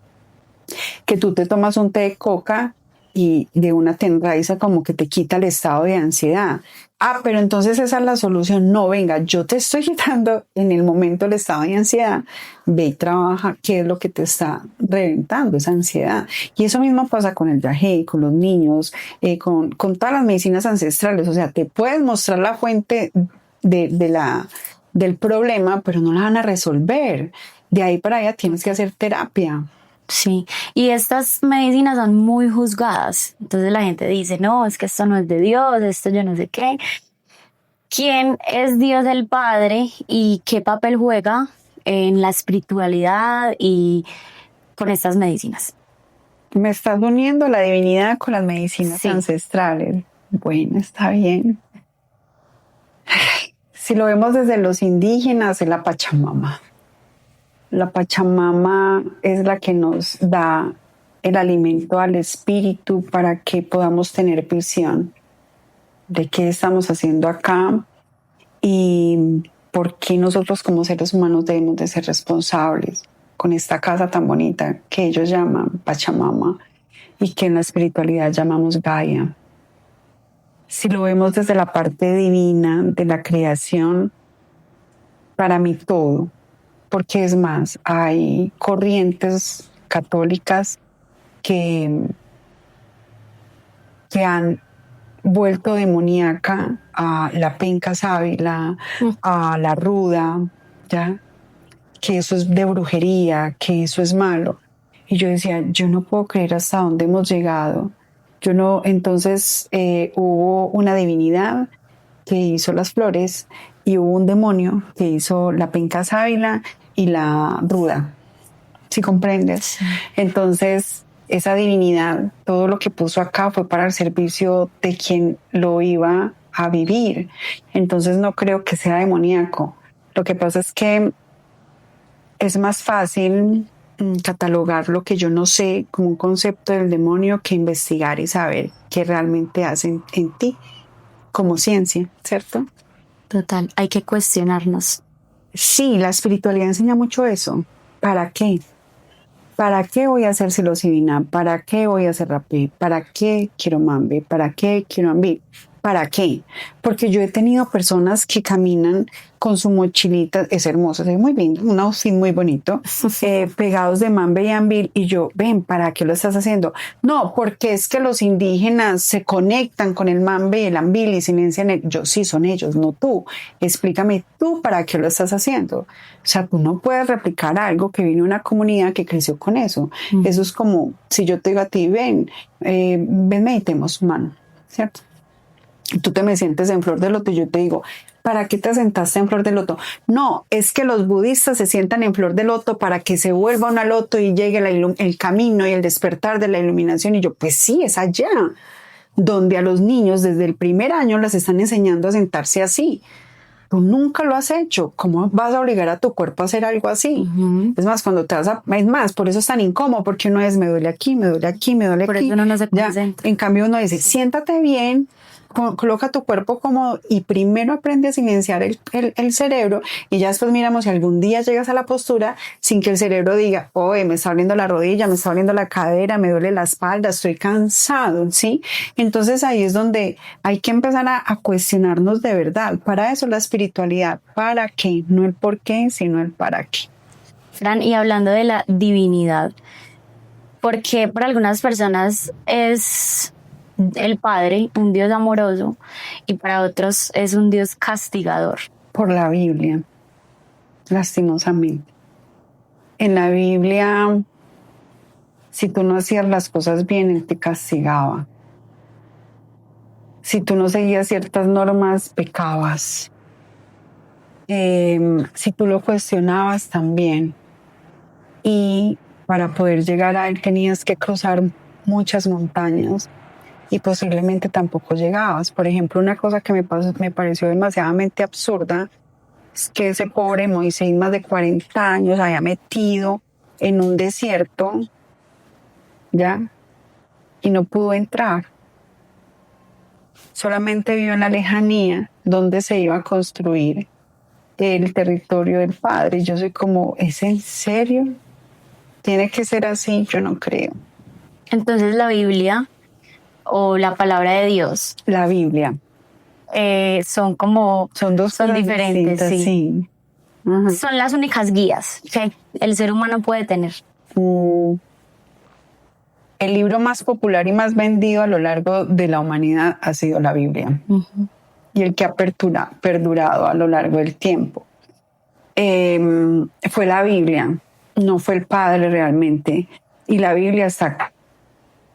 que tú te tomas un té de coca y de una tendraiza como que te quita el estado de ansiedad. Pero entonces esa es la solución. No, venga, yo te estoy quitando en el momento el estado de ansiedad. Ve y trabaja qué es lo que te está reventando esa ansiedad. Y eso mismo pasa con el yagé, con los niños, con todas las medicinas ancestrales. O sea, te puedes mostrar la fuente del problema, pero no la van a resolver. De ahí para allá tienes que hacer terapia. Sí, y estas medicinas son muy juzgadas. Entonces la gente dice, no, es que esto no es de Dios, esto yo no sé qué. ¿Quién es Dios el Padre y qué papel juega en la espiritualidad y con estas medicinas? Me estás uniendo la divinidad con las medicinas Sí. ancestrales. Bueno, está bien. Si lo vemos desde los indígenas, es la Pachamama. La Pachamama es la que nos da el alimento al espíritu para que podamos tener visión de qué estamos haciendo acá y por qué nosotros como seres humanos debemos de ser responsables con esta casa tan bonita que ellos llaman Pachamama y que en la espiritualidad llamamos Gaia. Si lo vemos desde la parte divina de la creación, para mí todo, porque es más, hay corrientes católicas que han vuelto demoníaca a la penca sábila, a la ruda, ¿ya? Que eso es de brujería, que eso es malo. Y yo decía, yo no puedo creer hasta dónde hemos llegado. Yo no, entonces hubo una divinidad que hizo las flores y hubo un demonio que hizo la penca sábila y la ruda. ¿Sí comprendes? Sí. Entonces, esa divinidad, todo lo que puso acá fue para el servicio de quien lo iba a vivir. Entonces, no creo que sea demoníaco. Lo que pasa es que es más fácil catalogar lo que yo no sé como un concepto del demonio que investigar y saber qué realmente hacen en ti como ciencia, ¿cierto? Total, hay que cuestionarnos. Sí, la espiritualidad enseña mucho eso. ¿Para qué? ¿Para qué voy a hacer psilocibina? ¿Para qué voy a hacer rapé? ¿Para qué quiero mambe? ¿Para qué quiero ambi? ¿Para qué? Porque yo he tenido personas que caminan con su mochilita, es hermoso, es muy lindo, un outfit muy bonito, pegados de mambe y ambil, y yo, ven, ¿para qué lo estás haciendo? No, porque es que los indígenas se conectan con el mambe y el ambil y silencian el... Yo, sí, son ellos, no tú. Explícame tú para qué lo estás haciendo. O sea, tú no puedes replicar algo que viene de una comunidad que creció con eso. Eso es como, si yo te digo a ti, ven, meditemos, mano, ¿cierto? Tú te me sientes en flor de loto y yo te digo, ¿para qué te sentaste en flor de loto? No, es que los budistas se sientan en flor de loto para que se vuelva una loto y llegue el camino y el despertar de la iluminación. Y yo, pues sí, es allá, donde a los niños desde el primer año les están enseñando a sentarse así. Tú nunca lo has hecho. ¿Cómo vas a obligar a tu cuerpo a hacer algo así? Es más, cuando te vas a... Es más, por eso es tan incómodo, porque uno es, me duele aquí, me duele aquí, me duele aquí. Por eso uno no se concentra. En cambio uno dice, siéntate bien, coloca tu cuerpo cómodo y primero aprende a silenciar el cerebro y ya después miramos si algún día llegas a la postura sin que el cerebro diga, oye, me está doliendo la rodilla, me está doliendo la cadera, me duele la espalda, estoy cansado, ¿sí? Entonces ahí es donde hay que empezar a cuestionarnos de verdad. Para eso la espiritualidad, ¿para qué? No el por qué, sino el para qué. Fran, y hablando de la divinidad, ¿por qué para algunas personas es el Padre un Dios amoroso y para otros es un Dios castigador? Por la Biblia, lastimosamente. En la Biblia, si tú no hacías las cosas bien, Él te castigaba. Si tú no seguías ciertas normas, pecabas. Si tú lo cuestionabas, también. Y para poder llegar a Él tenías que cruzar muchas montañas y posiblemente tampoco llegabas. Por ejemplo, una cosa que me pareció demasiadamente absurda es que ese pobre Moisés, más de 40 años, había metido en un desierto, ¿ya? Y no pudo entrar. Solamente vio en la lejanía donde se iba a construir el territorio del Padre. Yo soy como, ¿es en serio? ¿Tiene que ser así? Yo no creo. Entonces la Biblia o la palabra de Dios. La Biblia. Son como... Son dos son cosas diferentes, distintas, sí. Uh-huh. Son las únicas guías que el ser humano puede tener. El libro más popular y más vendido a lo largo de la humanidad ha sido la Biblia. Uh-huh. Y el que ha perdurado a lo largo del tiempo. fue la Biblia, no fue el Padre realmente. Y la Biblia está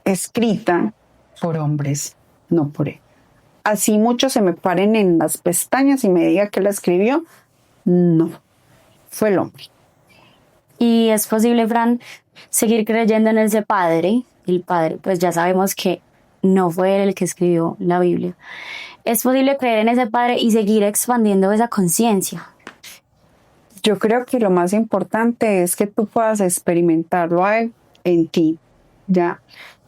escrita por hombres, no por él. Así muchos se me paren en las pestañas y me diga que la escribió, no, fue el hombre. Y es posible, Fran, seguir creyendo en ese padre. El padre, pues ya sabemos que no fue él el que escribió la Biblia. Es posible creer en ese padre y seguir expandiendo esa conciencia. Yo creo que lo más importante es que tú puedas experimentarlo a él en ti, ¿ya?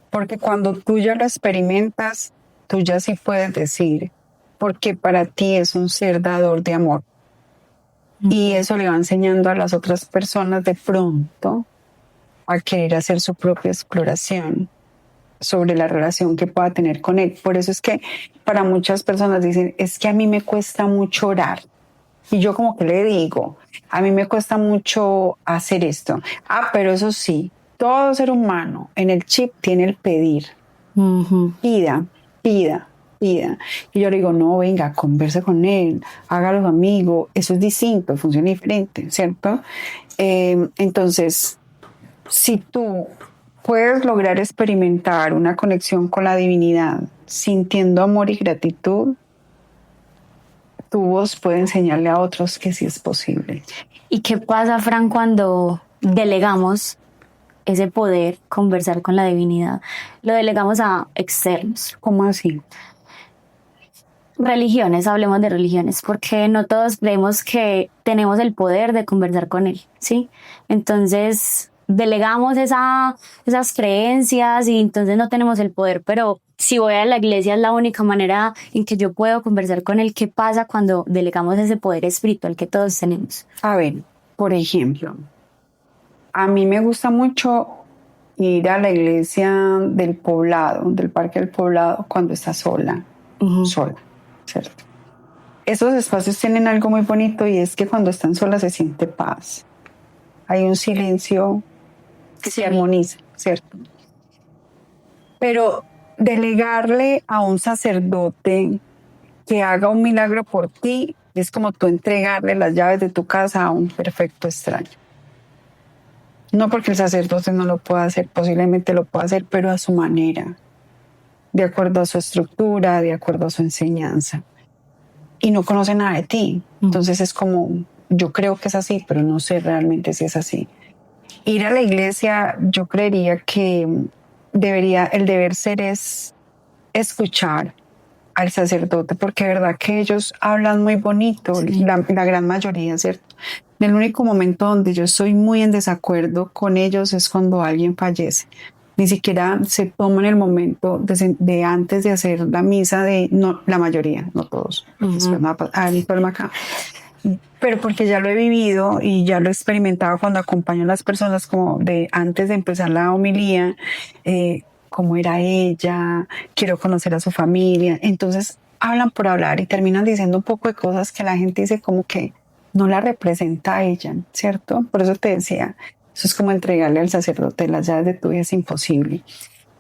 Porque cuando tú ya lo experimentas, tú ya sí puedes decir, porque para ti es un ser dador de amor. Y eso le va enseñando a las otras personas de pronto a querer hacer su propia exploración sobre la relación que pueda tener con él. Por eso es que para muchas personas dicen, es que a mí me cuesta mucho orar. Y yo como que le digo, a mí me cuesta mucho hacer esto. Pero eso sí, todo ser humano en el chip tiene el pedir. Pida, pida, pida. Y yo le digo, no, venga, converse con él, hágalo amigo. Eso es distinto, funciona diferente, ¿cierto? Entonces, si tú puedes lograr experimentar una conexión con la divinidad sintiendo amor y gratitud, tu voz puede enseñarle a otros que sí es posible. ¿Y qué pasa, Fran, cuando delegamos ese poder, conversar con la divinidad? Lo delegamos a externos. ¿Cómo así? Religiones, hablemos de religiones, porque no todos creemos que tenemos el poder de conversar con él, ¿sí? Entonces delegamos esas creencias y entonces no tenemos el poder, pero si voy a la iglesia es la única manera en que yo puedo conversar con él. ¿Qué pasa cuando delegamos ese poder espiritual que todos tenemos? A ver, por ejemplo, a mí me gusta mucho ir a la iglesia del poblado, del Parque del Poblado, cuando está sola, sola, ¿cierto? Esos espacios tienen algo muy bonito y es que cuando están solas se siente paz. Hay un silencio que se armoniza, ¿cierto? Pero delegarle a un sacerdote que haga un milagro por ti es como tú entregarle las llaves de tu casa a un perfecto extraño. No porque el sacerdote no lo pueda hacer, posiblemente lo pueda hacer, pero a su manera, de acuerdo a su estructura, de acuerdo a su enseñanza. Y no conoce nada de ti. Entonces es como, yo creo que es así, pero no sé realmente si es así. Ir a la iglesia, yo creería que el deber ser es escuchar al sacerdote, porque de verdad que ellos hablan muy bonito, sí. la gran mayoría, ¿cierto? El único momento donde yo estoy muy en desacuerdo con ellos es cuando alguien fallece. Ni siquiera se toman el momento de antes de hacer la misa, no, la mayoría, no todos. Después me va a mi problema acá. Pero porque ya lo he vivido y ya lo he experimentado cuando acompaño a las personas, como de antes de empezar la homilía, cómo era ella, quiero conocer a su familia. Entonces hablan por hablar y terminan diciendo un poco de cosas que la gente dice como que no la representa a ella, ¿cierto? Por eso te decía, eso es como entregarle al sacerdote las llaves de tu vida, es imposible.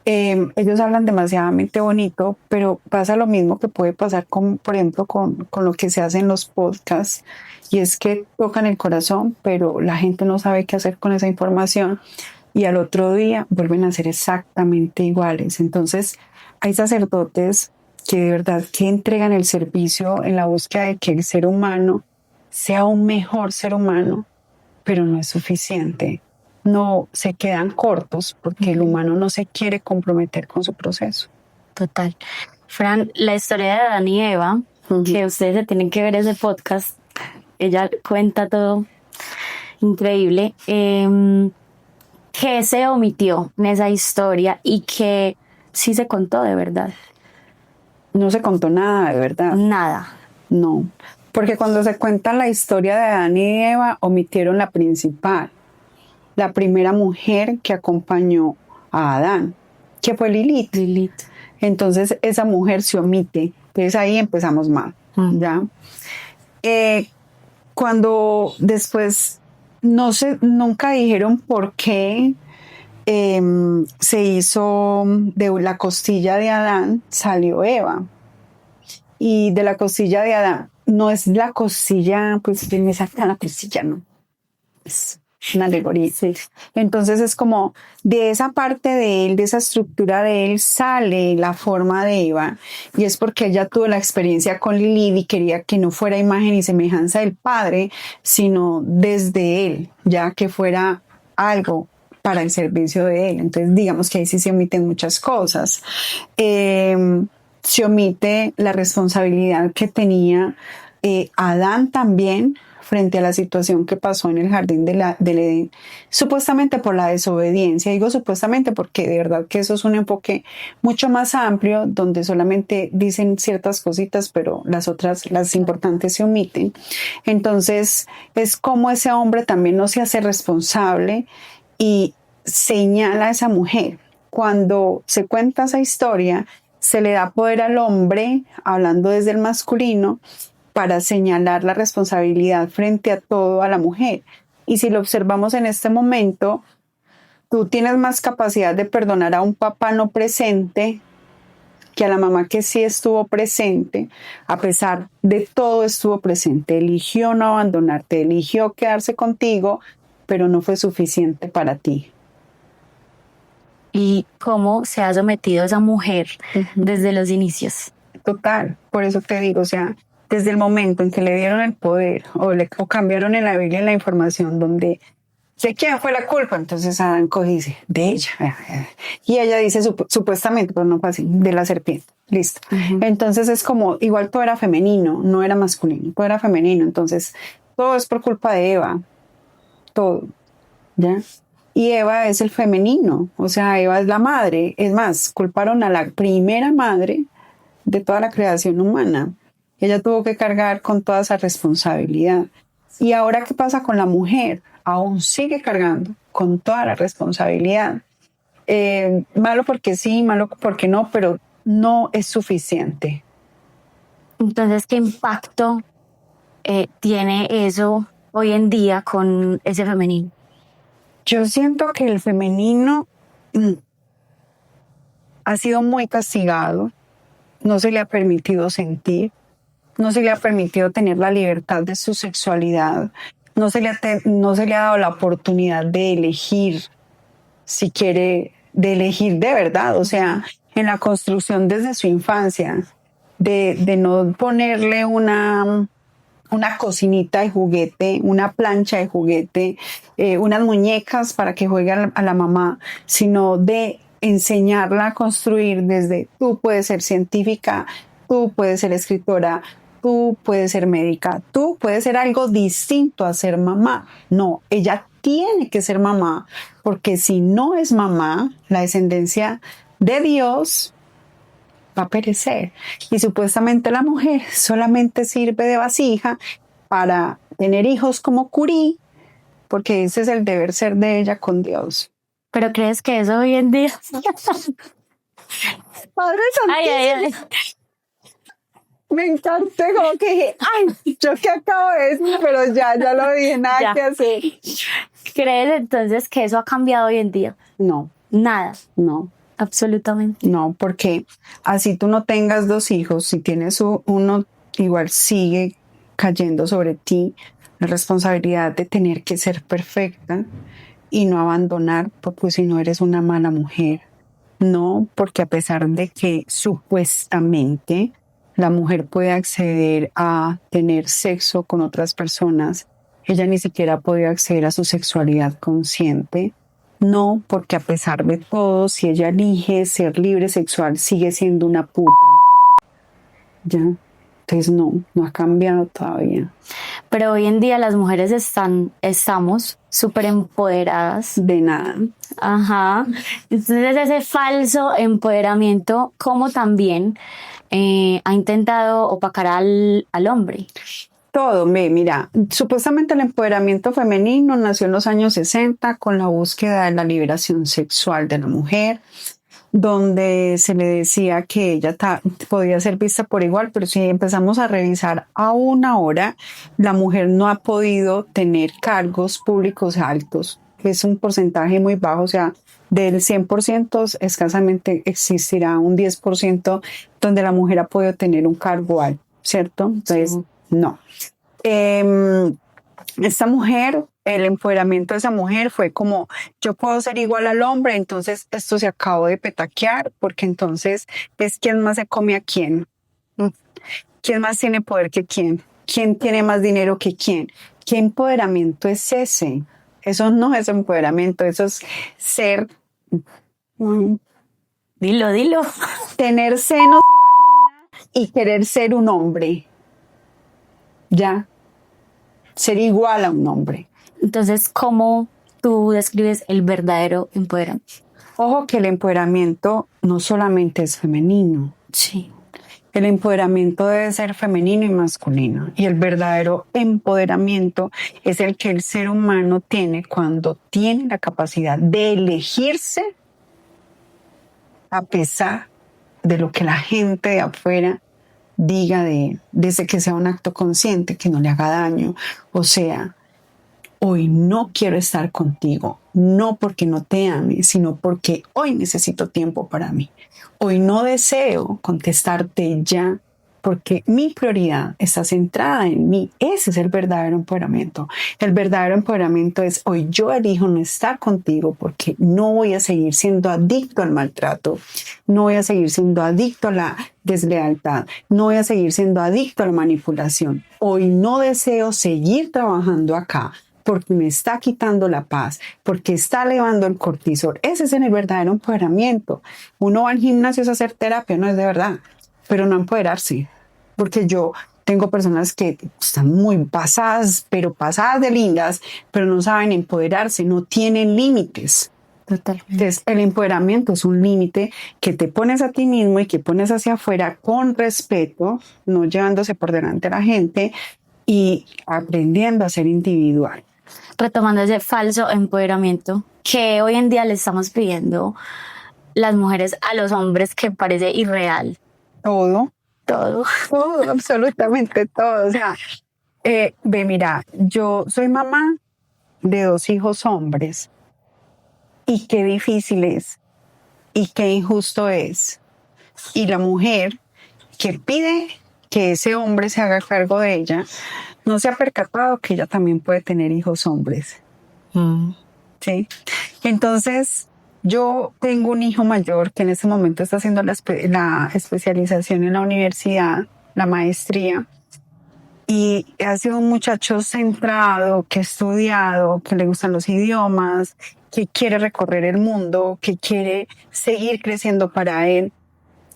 Ellos hablan demasiadamente bonito, pero pasa lo mismo que puede pasar por ejemplo, con lo que se hace en los podcasts, y es que tocan el corazón, pero la gente no sabe qué hacer con esa información y al otro día vuelven a ser exactamente iguales. Entonces hay sacerdotes que de verdad que entregan el servicio en la búsqueda de que el ser humano sea un mejor ser humano, pero no es suficiente. No, se quedan cortos porque el humano no se quiere comprometer con su proceso. Total. Fran, la historia de Adán y Eva, que ustedes se tienen que ver ese podcast, ella cuenta todo increíble. ¿Qué se omitió en esa historia y que sí se contó de verdad? No se contó nada de verdad. Nada. No, porque cuando se cuenta la historia de Adán y Eva, omitieron la principal. La primera mujer que acompañó a Adán, que fue Lilith. Entonces esa mujer se omite. Entonces ahí empezamos mal, ¿ya? Cuando después nunca dijeron por qué se hizo de la costilla de Adán, salió Eva. Y de la costilla de Adán no es la costilla, pues que me saca la costilla, no. Es una alegoría. Sí. Entonces es como de esa parte de él, de esa estructura de él, sale la forma de Eva. Y es porque ella tuvo la experiencia con Lilith y quería que no fuera imagen y semejanza del Padre, sino desde él, ya que fuera algo para el servicio de él. Entonces digamos que ahí sí se omiten muchas cosas. Se omite la responsabilidad que tenía Adán también frente a la situación que pasó en el jardín del Edén, supuestamente por la desobediencia. Digo supuestamente porque de verdad que eso es un enfoque mucho más amplio, donde solamente dicen ciertas cositas, pero las otras, las importantes, se omiten. Entonces es como ese hombre también no se hace responsable y señala a esa mujer. Cuando se cuenta esa historia, se le da poder al hombre, hablando desde el masculino, para señalar la responsabilidad frente a todo a la mujer. Y si lo observamos en este momento, tú tienes más capacidad de perdonar a un papá no presente que a la mamá que sí estuvo presente, a pesar de todo estuvo presente, eligió no abandonarte, eligió quedarse contigo, pero no fue suficiente para ti. Y cómo se ha sometido esa mujer desde los inicios. Total, por eso te digo, o sea, desde el momento en que le dieron el poder o cambiaron en la Biblia la información donde ¿de quién fue la culpa? Entonces Adán coge y dice, de ella. Y ella dice supuestamente, pero no fue así, de la serpiente. Listo. Entonces es como, igual todo era femenino, no era masculino, todo era femenino. Entonces todo es por culpa de Eva. Todo. ¿Ya? Y Eva es el femenino, o sea, Eva es la madre. Es más, culparon a la primera madre de toda la creación humana. Ella tuvo que cargar con toda esa responsabilidad. ¿Y ahora qué pasa con la mujer? Aún sigue cargando con toda la responsabilidad. Malo porque sí, malo porque no, pero no es suficiente. Entonces, ¿qué impacto tiene eso hoy en día con ese femenino? Yo siento que el femenino ha sido muy castigado, no se le ha permitido sentir, no se le ha permitido tener la libertad de su sexualidad, no se le ha dado la oportunidad de elegir si quiere, de elegir de verdad, o sea, en la construcción desde su infancia, de no ponerle una cocinita de juguete, una plancha de juguete, unas muñecas para que juegue a la mamá, sino de enseñarla a construir desde tú puedes ser científica, tú puedes ser escritora, tú puedes ser médica, tú puedes ser algo distinto a ser mamá. No, ella tiene que ser mamá, porque si no es mamá, la descendencia de Dios va a perecer. Y supuestamente la mujer solamente sirve de vasija para tener hijos como Curí, porque ese es el deber ser de ella con Dios. ¿Pero crees que eso hoy en día? Padre Santísimo. Ay. Me encantó, como que dije, ay, yo que acabo de decir, pero ya lo dije, nada que hacer. ¿Crees entonces que eso ha cambiado hoy en día? No. Nada. No. Absolutamente. No, porque así tú no tengas 2 hijos, si tienes uno, igual sigue cayendo sobre ti la responsabilidad de tener que ser perfecta y no abandonar, pues si no eres una mala mujer. No, porque a pesar de que supuestamente la mujer puede acceder a tener sexo con otras personas, ella ni siquiera ha podido acceder a su sexualidad consciente. No, porque a pesar de todo, si ella elige ser libre sexual, sigue siendo una puta. ¿Ya? Entonces no ha cambiado todavía. Pero hoy en día las mujeres estamos súper empoderadas. De nada. Ajá. Entonces ese falso empoderamiento, como también ha intentado opacar al hombre. Todo, mira, supuestamente el empoderamiento femenino nació en los años 60 con la búsqueda de la liberación sexual de la mujer, donde se le decía que ella podía ser vista por igual, pero si empezamos a revisar aún ahora, la mujer no ha podido tener cargos públicos altos. Es un porcentaje muy bajo, o sea, del 100% escasamente existirá un 10% donde la mujer ha podido tener un cargo alto, ¿cierto? Entonces, no. Esta mujer, el empoderamiento de esa mujer fue como, yo puedo ser igual al hombre, entonces esto se acabó de petaquear, porque entonces es quién más se come a quién. ¿Quién más tiene poder que quién? ¿Quién tiene más dinero que quién? ¿Qué empoderamiento es ese? Eso no es empoderamiento, eso es ser... Dilo. tener senos y querer ser un hombre. Ya. Ser igual a un hombre. Entonces, ¿cómo tú describes el verdadero empoderamiento? Ojo que el empoderamiento no solamente es femenino. Sí. El empoderamiento debe ser femenino y masculino. Y el verdadero empoderamiento es el que el ser humano tiene cuando tiene la capacidad de elegirse a pesar de lo que la gente de afuera diga de él, desde que sea un acto consciente, que no le haga daño. O sea, hoy no quiero estar contigo, no porque no te ame, sino porque hoy necesito tiempo para mí. Hoy no deseo contestarte ya, porque mi prioridad está centrada en mí. Ese es el verdadero empoderamiento. El verdadero empoderamiento es hoy yo elijo no estar contigo porque no voy a seguir siendo adicto al maltrato, no voy a seguir siendo adicto a la deslealtad, no voy a seguir siendo adicto a la manipulación. Hoy no deseo seguir trabajando acá porque me está quitando la paz, porque está elevando el cortisol. Ese es el verdadero empoderamiento. Uno va al gimnasio a hacer terapia, no es de verdad, pero no empoderarse. Porque yo tengo personas que están muy pasadas, pero pasadas de lindas, pero no saben empoderarse, no tienen límites. Totalmente. Entonces, el empoderamiento es un límite que te pones a ti mismo y que pones hacia afuera con respeto, no llevándose por delante a la gente y aprendiendo a ser individual. Retomando ese falso empoderamiento que hoy en día le estamos pidiendo las mujeres a los hombres, que parece irreal. Todo, absolutamente todo. O sea, mira, yo soy mamá de 2 hijos hombres y qué difícil es y qué injusto es. Y la mujer que pide que ese hombre se haga cargo de ella, no se ha percatado que ella también puede tener hijos hombres. ¿Sí? Entonces, yo tengo un hijo mayor que en este momento está haciendo la especialización en la universidad, la maestría, y ha sido un muchacho centrado, que ha estudiado, que le gustan los idiomas, que quiere recorrer el mundo, que quiere seguir creciendo para él.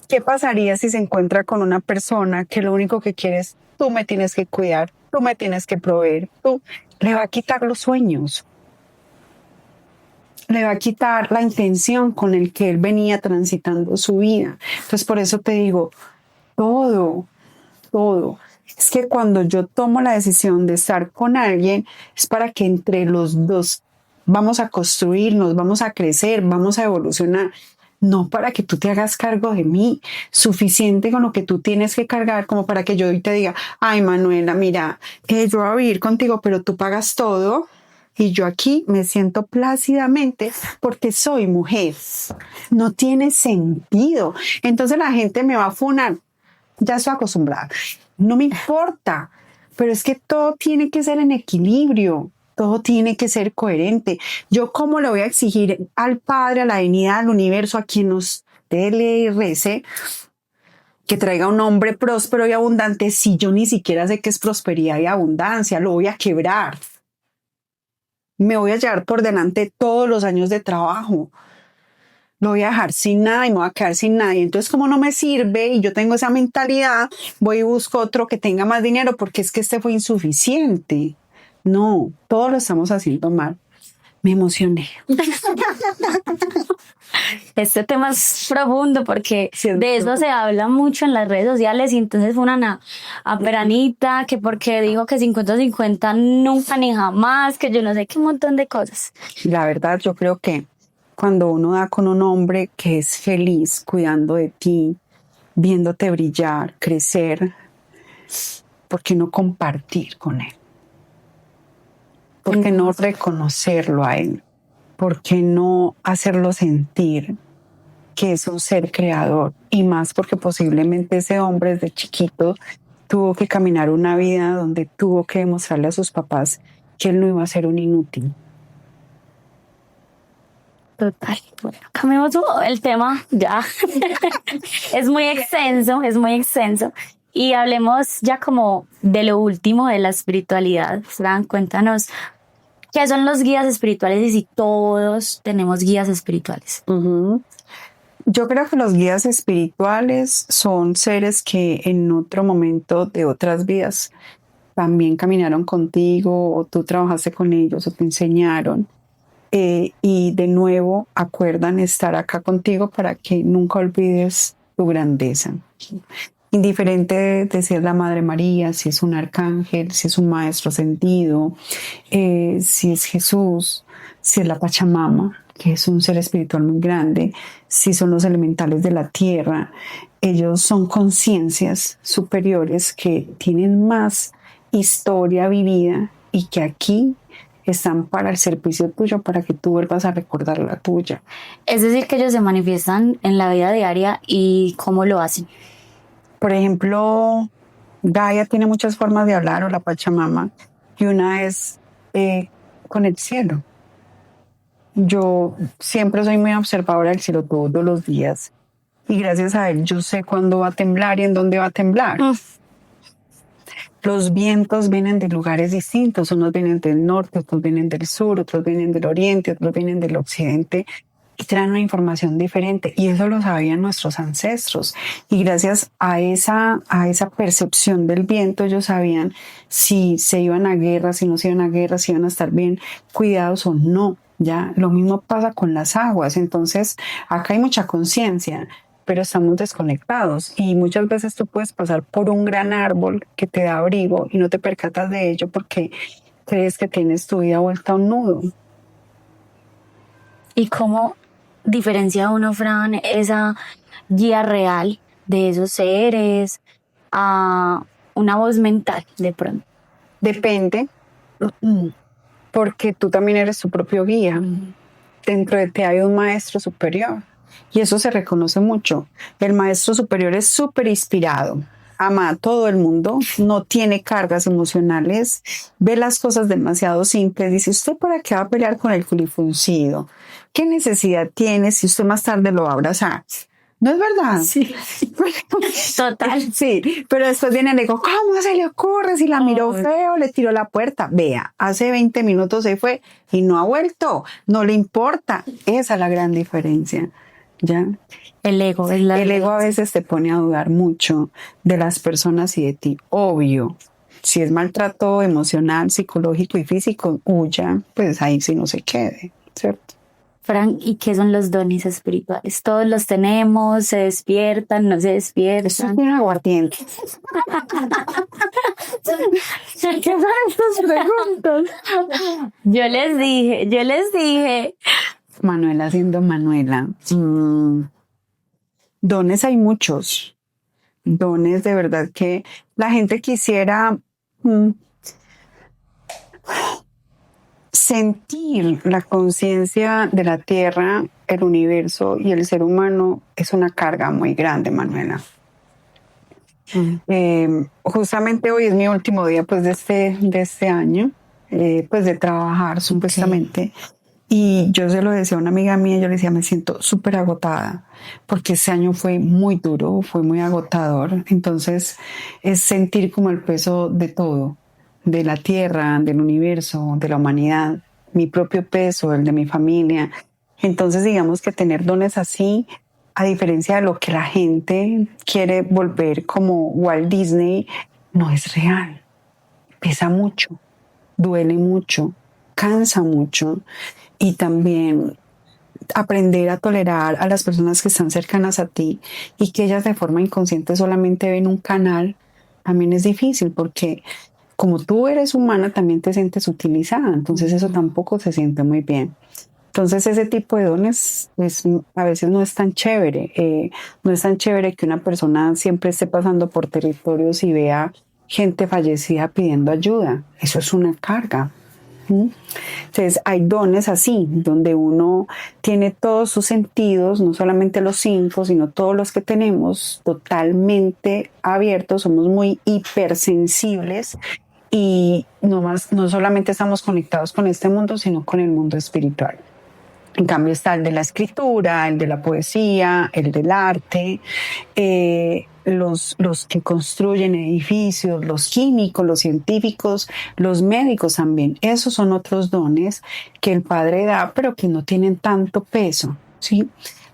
¿Qué pasaría si se encuentra con una persona que lo único que quiere es tú me tienes que cuidar, tú me tienes que proveer, tú? Le va a quitar los sueños. Le va a quitar la intención con el que él venía transitando su vida. Entonces, por eso te digo, todo. Es que cuando yo tomo la decisión de estar con alguien, es para que entre los dos vamos a construirnos, vamos a crecer, vamos a evolucionar. No para que tú te hagas cargo de mí, suficiente con lo que tú tienes que cargar como para que yo hoy te diga, ay Manuela, mira, yo voy a vivir contigo, pero tú pagas todo y yo aquí me siento plácidamente porque soy mujer. No tiene sentido. Entonces la gente me va a funar. Ya estoy acostumbrada. No me importa, pero es que todo tiene que ser en equilibrio. Todo tiene que ser coherente. Yo, ¿cómo le voy a exigir al Padre, a la divinidad, al universo, a quien nos dele y rece, que traiga un hombre próspero y abundante si yo ni siquiera sé qué es prosperidad y abundancia? Lo voy a quebrar. Me voy a llevar por delante todos los años de trabajo. Lo voy a dejar sin nada y me voy a quedar sin nadie. Entonces, como no me sirve y yo tengo esa mentalidad, voy y busco otro que tenga más dinero porque es que este fue insuficiente. No, todo lo estamos haciendo mal. Me emocioné. Este tema es profundo porque Siento. de eso se habla mucho en las redes sociales, y entonces fue una aperanita que porque dijo que 50-50 nunca ni jamás, que yo no sé qué, un montón de cosas. La verdad, yo creo que cuando uno da con un hombre que es feliz cuidando de ti, viéndote brillar, crecer, ¿por qué no compartir con él? ¿Por qué no reconocerlo a él? ¿Por qué no hacerlo sentir que es un ser creador? Y más porque posiblemente ese hombre desde chiquito tuvo que caminar una vida donde tuvo que demostrarle a sus papás que él no iba a ser un inútil. Total. Bueno, cambiemos el tema ya. Es muy extenso, es muy extenso. Y hablemos ya como de lo último de la espiritualidad. Fran, cuéntanos, ¿qué son los guías espirituales y si todos tenemos guías espirituales? Uh-huh. Yo creo que los guías espirituales son seres que en otro momento de otras vidas también caminaron contigo o tú trabajaste con ellos o te enseñaron. Y de nuevo acuerdan estar acá contigo para que nunca olvides tu grandeza. Indiferente de si es la Madre María, si es un arcángel, si es un maestro sentido, si es Jesús, si es la Pachamama, que es un ser espiritual muy grande, si son los elementales de la tierra, ellos son conciencias superiores que tienen más historia vivida y que aquí están para el servicio tuyo, para que tú vuelvas a recordar la tuya. Es decir, que ellos se manifiestan en la vida diaria y cómo lo hacen. Por ejemplo, Gaia tiene muchas formas de hablar, o la Pachamama, y una es con el cielo. Yo siempre soy muy observadora del cielo todos los días, y gracias a él yo sé cuándo va a temblar y en dónde va a temblar. Los vientos vienen de lugares distintos, unos vienen del norte, otros vienen del sur, otros vienen del oriente, otros vienen del occidente y traen una información diferente y eso lo sabían nuestros ancestros y gracias a esa percepción del viento ellos sabían si se iban a guerra, si no se iban a guerra, si iban a estar bien cuidados o no. Ya lo mismo pasa con las aguas, entonces acá hay mucha conciencia, pero estamos desconectados y muchas veces tú puedes pasar por un gran árbol que te da abrigo y no te percatas de ello porque crees que tienes tu vida vuelta a un nudo. ¿Y cómo diferencia uno, Fran, esa guía real de esos seres a una voz mental de pronto? Depende, porque tú también eres tu propio guía. Dentro de ti hay un maestro superior. Y eso se reconoce mucho. El maestro superior es súper inspirado, ama a todo el mundo, no tiene cargas emocionales, ve las cosas demasiado simples. Dice, ¿usted para qué va a pelear con el culifuncido? ¿Qué necesidad tiene si usted más tarde lo va a abrazar? ¿No es verdad? Sí. Total. Sí, pero después viene y le digo, ¿cómo se le ocurre? Si la miró feo, le tiró la puerta. Vea, hace 20 minutos se fue y no ha vuelto. No le importa. Esa es la gran diferencia. ¿Ya? El ego a veces te pone a dudar mucho de las personas y de ti. Obvio. Si es maltrato emocional, psicológico y físico, huya, pues ahí sí no se quede, ¿cierto? Fran, ¿y qué son los dones espirituales? Todos los tenemos, se despiertan, no se despiertan. Eso es bien aguardiente. ¿Qué son estas preguntas? Yo les dije. Manuela siendo Manuela. Dones hay muchos. Dones de verdad que la gente quisiera sentir la conciencia de la tierra, el universo y el ser humano es una carga muy grande, Manuela. Justamente hoy es mi último día pues de este año, pues de trabajar supuestamente. Y yo se lo decía a una amiga mía, yo le decía, me siento súper agotada, porque este año fue muy duro, fue muy agotador. Entonces es sentir como el peso de todo, de la tierra, del universo, de la humanidad, mi propio peso, el de mi familia. Entonces digamos que tener dones así, a diferencia de lo que la gente quiere volver como Walt Disney, no es real. Pesa mucho, duele mucho, cansa mucho. Y también aprender a tolerar a las personas que están cercanas a ti y que ellas de forma inconsciente solamente ven un canal, también es difícil porque como tú eres humana también te sientes utilizada, entonces eso tampoco se siente muy bien. Entonces ese tipo de dones pues, a veces no es tan chévere, no es tan chévere que una persona siempre esté pasando por territorios y vea gente fallecida pidiendo ayuda, eso es una carga. Entonces hay dones así, donde uno tiene todos sus sentidos, no solamente los 5, sino todos los que tenemos totalmente abiertos, somos muy hipersensibles y no solamente estamos conectados con este mundo, sino con el mundo espiritual. En cambio está el de la escritura, el de la poesía, el del arte, los que construyen edificios, los químicos, los científicos, los médicos también. Esos son otros dones que el Padre da, pero que no tienen tanto peso, ¿sí?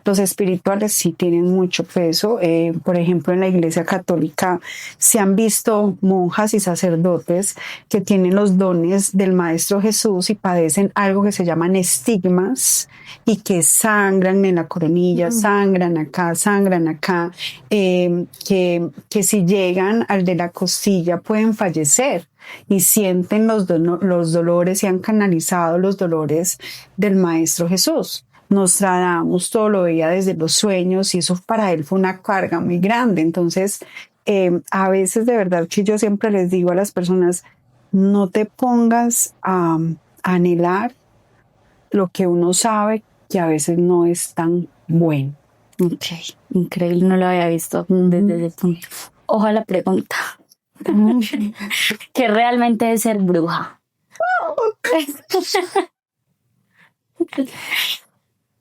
Los espirituales sí tienen mucho peso. Por ejemplo, en la Iglesia Católica se han visto monjas y sacerdotes que tienen los dones del Maestro Jesús y padecen algo que se llaman estigmas y que sangran en la coronilla, sangran acá, que si llegan al de la costilla pueden fallecer y sienten los dolores y han canalizado los dolores del Maestro Jesús. Nostradamus todo lo veía desde los sueños y eso para él fue una carga muy grande. Entonces, a veces de verdad que yo siempre les digo a las personas, no te pongas a anhelar lo que uno sabe que a veces no es tan bueno. Ok, increíble, no lo había visto desde ese punto. Ojalá pregunta. ¿Qué realmente es ser bruja?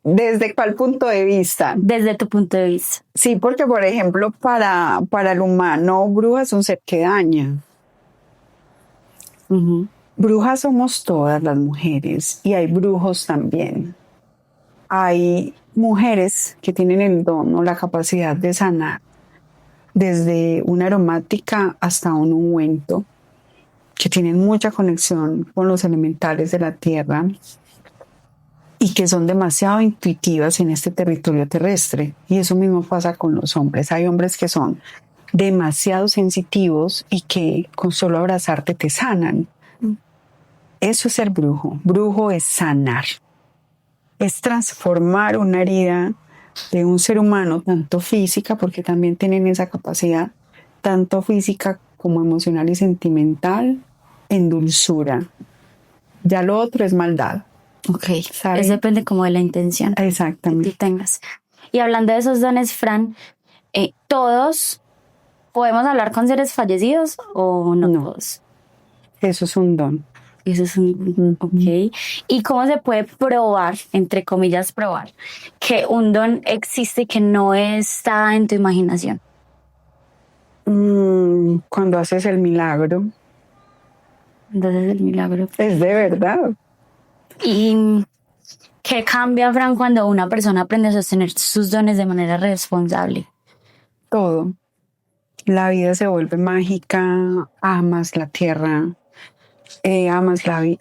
¿Desde cuál punto de vista? Desde tu punto de vista. Sí, porque por ejemplo, para el humano, bruja es un ser que daña. Brujas somos todas las mujeres y hay brujos también. Hay mujeres que tienen el don o la capacidad de sanar desde una aromática hasta un ungüento, que tienen mucha conexión con los elementales de la tierra y que son demasiado intuitivas en este territorio terrestre. Y eso mismo pasa con los hombres. Hay hombres que son demasiado sensitivos y que con solo abrazarte te sanan. Eso es ser brujo. Brujo es sanar. Es transformar una herida de un ser humano, tanto física, porque también tienen esa capacidad, tanto física como emocional y sentimental, en dulzura. Ya lo otro es maldad. Ok, eso depende como de la intención. Exactamente. Que tú tengas. Y hablando de esos dones, Fran, ¿todos podemos hablar con seres fallecidos o no todos? Eso es un don. Eso es un... Ok. ¿Y cómo se puede probar, entre comillas, probar, que un don existe y que no está en tu imaginación? Cuando haces el milagro. Entonces el milagro. Es de verdad. ¿Y qué cambia, Fran, cuando una persona aprende a sostener sus dones de manera responsable? Todo. La vida se vuelve mágica, amas la tierra,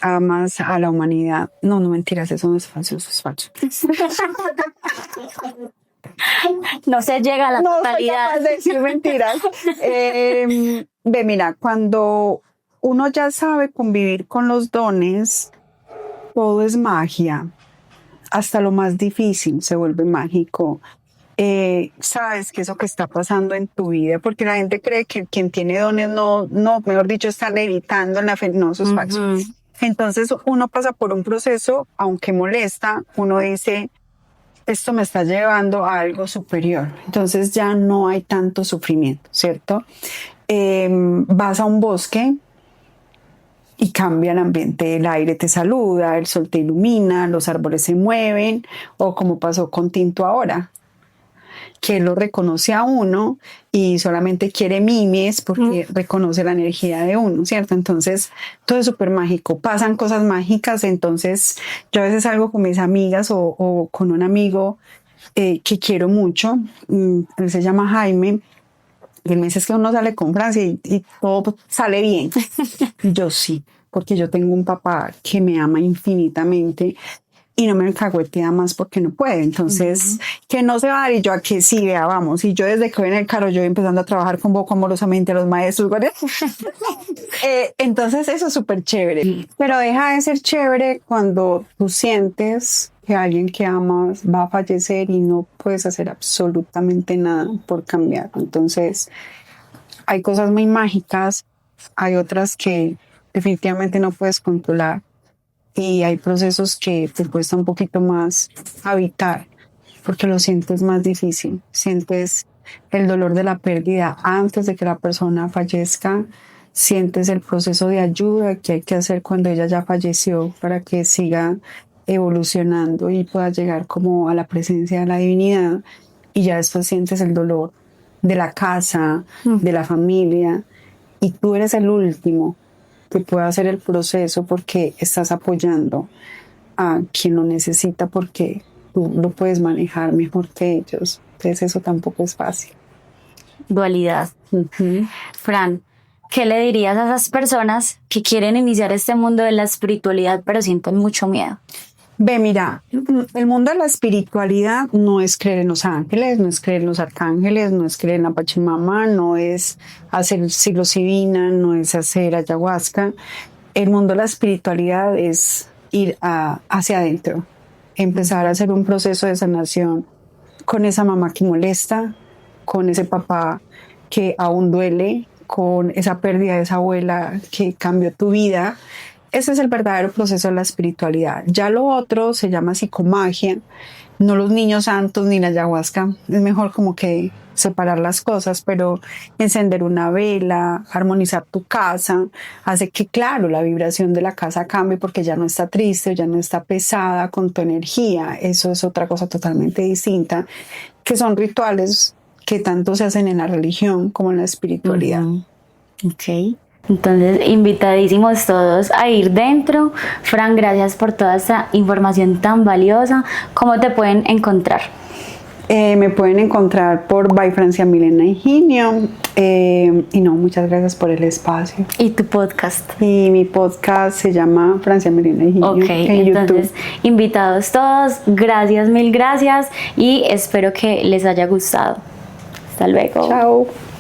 amas a la humanidad. No mentiras, eso no es falso, eso es falso. No se llega a la totalidad. No soy capaz de decir mentiras. Mira, cuando uno ya sabe convivir con los dones, todo es magia. Hasta lo más difícil se vuelve mágico. Sabes que eso que está pasando en tu vida, porque la gente cree que quien tiene dones no, mejor dicho, está levitando en la fe. No, eso es falso. Entonces uno pasa por un proceso, aunque molesta, uno dice, esto me está llevando a algo superior. Entonces ya no hay tanto sufrimiento, ¿cierto? Vas a un bosque y cambia el ambiente, el aire te saluda, el sol te ilumina, los árboles se mueven, o como pasó con Tinto ahora, que él lo reconoce a uno y solamente quiere mimes porque reconoce la energía de uno, ¿cierto? Entonces, todo es súper mágico. Pasan cosas mágicas, entonces yo a veces salgo con mis amigas o con un amigo que quiero mucho, él se llama Jaime, y él me dice que uno sale con Francia y todo sale bien. Y yo sí, porque yo tengo un papá que me ama infinitamente y no me alcahuetea más porque no puede. Entonces, que no se va a dar y yo a que sí, vea, vamos. Y yo desde que voy en el carro, yo voy empezando a trabajar con Boco amorosamente a los maestros. Entonces, eso es súper chévere. Pero deja de ser chévere cuando tú sientes que alguien que amas va a fallecer y no puedes hacer absolutamente nada por cambiarlo. Entonces, hay cosas muy mágicas, hay otras que definitivamente no puedes controlar. y hay procesos que te cuesta un poquito más habitar porque lo sientes más difícil. Sientes el dolor de la pérdida antes de que la persona fallezca, sientes el proceso de ayuda que hay que hacer cuando ella ya falleció para que siga evolucionando y pueda llegar como a la presencia de la divinidad, y ya después sientes el dolor de la casa, de la familia, y tú eres el último que puede hacer el proceso porque estás apoyando a quien lo necesita porque tú lo puedes manejar mejor que ellos. Entonces eso tampoco es fácil. Dualidad. Uh-huh. Fran, ¿qué le dirías a esas personas que quieren iniciar este mundo de la espiritualidad pero sienten mucho miedo? Ve, mira, el mundo de la espiritualidad no es creer en los ángeles, no es creer en los arcángeles, no es creer en la Pachamama, no es hacer psilocibina, no es hacer ayahuasca. El mundo de la espiritualidad es ir hacia adentro, empezar a hacer un proceso de sanación con esa mamá que molesta, con ese papá que aún duele, con esa pérdida de esa abuela que cambió tu vida. Ese es el verdadero proceso de la espiritualidad. Ya lo otro se llama psicomagia, no los niños santos ni la ayahuasca. Es mejor como que separar las cosas, pero encender una vela, armonizar tu casa, hace que, claro, la vibración de la casa cambie porque ya no está triste o ya no está pesada con tu energía. Eso es otra cosa totalmente distinta, que son rituales que tanto se hacen en la religión como en la espiritualidad. Uh-huh. Ok. Entonces, invitadísimos todos a ir dentro. Fran, gracias por toda esta información tan valiosa. ¿Cómo te pueden encontrar? Me pueden encontrar por By Francia Milena Higinio. Y no, muchas gracias por el espacio. ¿Y tu podcast? Y mi podcast se llama Francia Milena Higinio. Ok, en entonces, YouTube. Invitados todos, gracias, mil gracias y espero que les haya gustado. Hasta luego. Chao.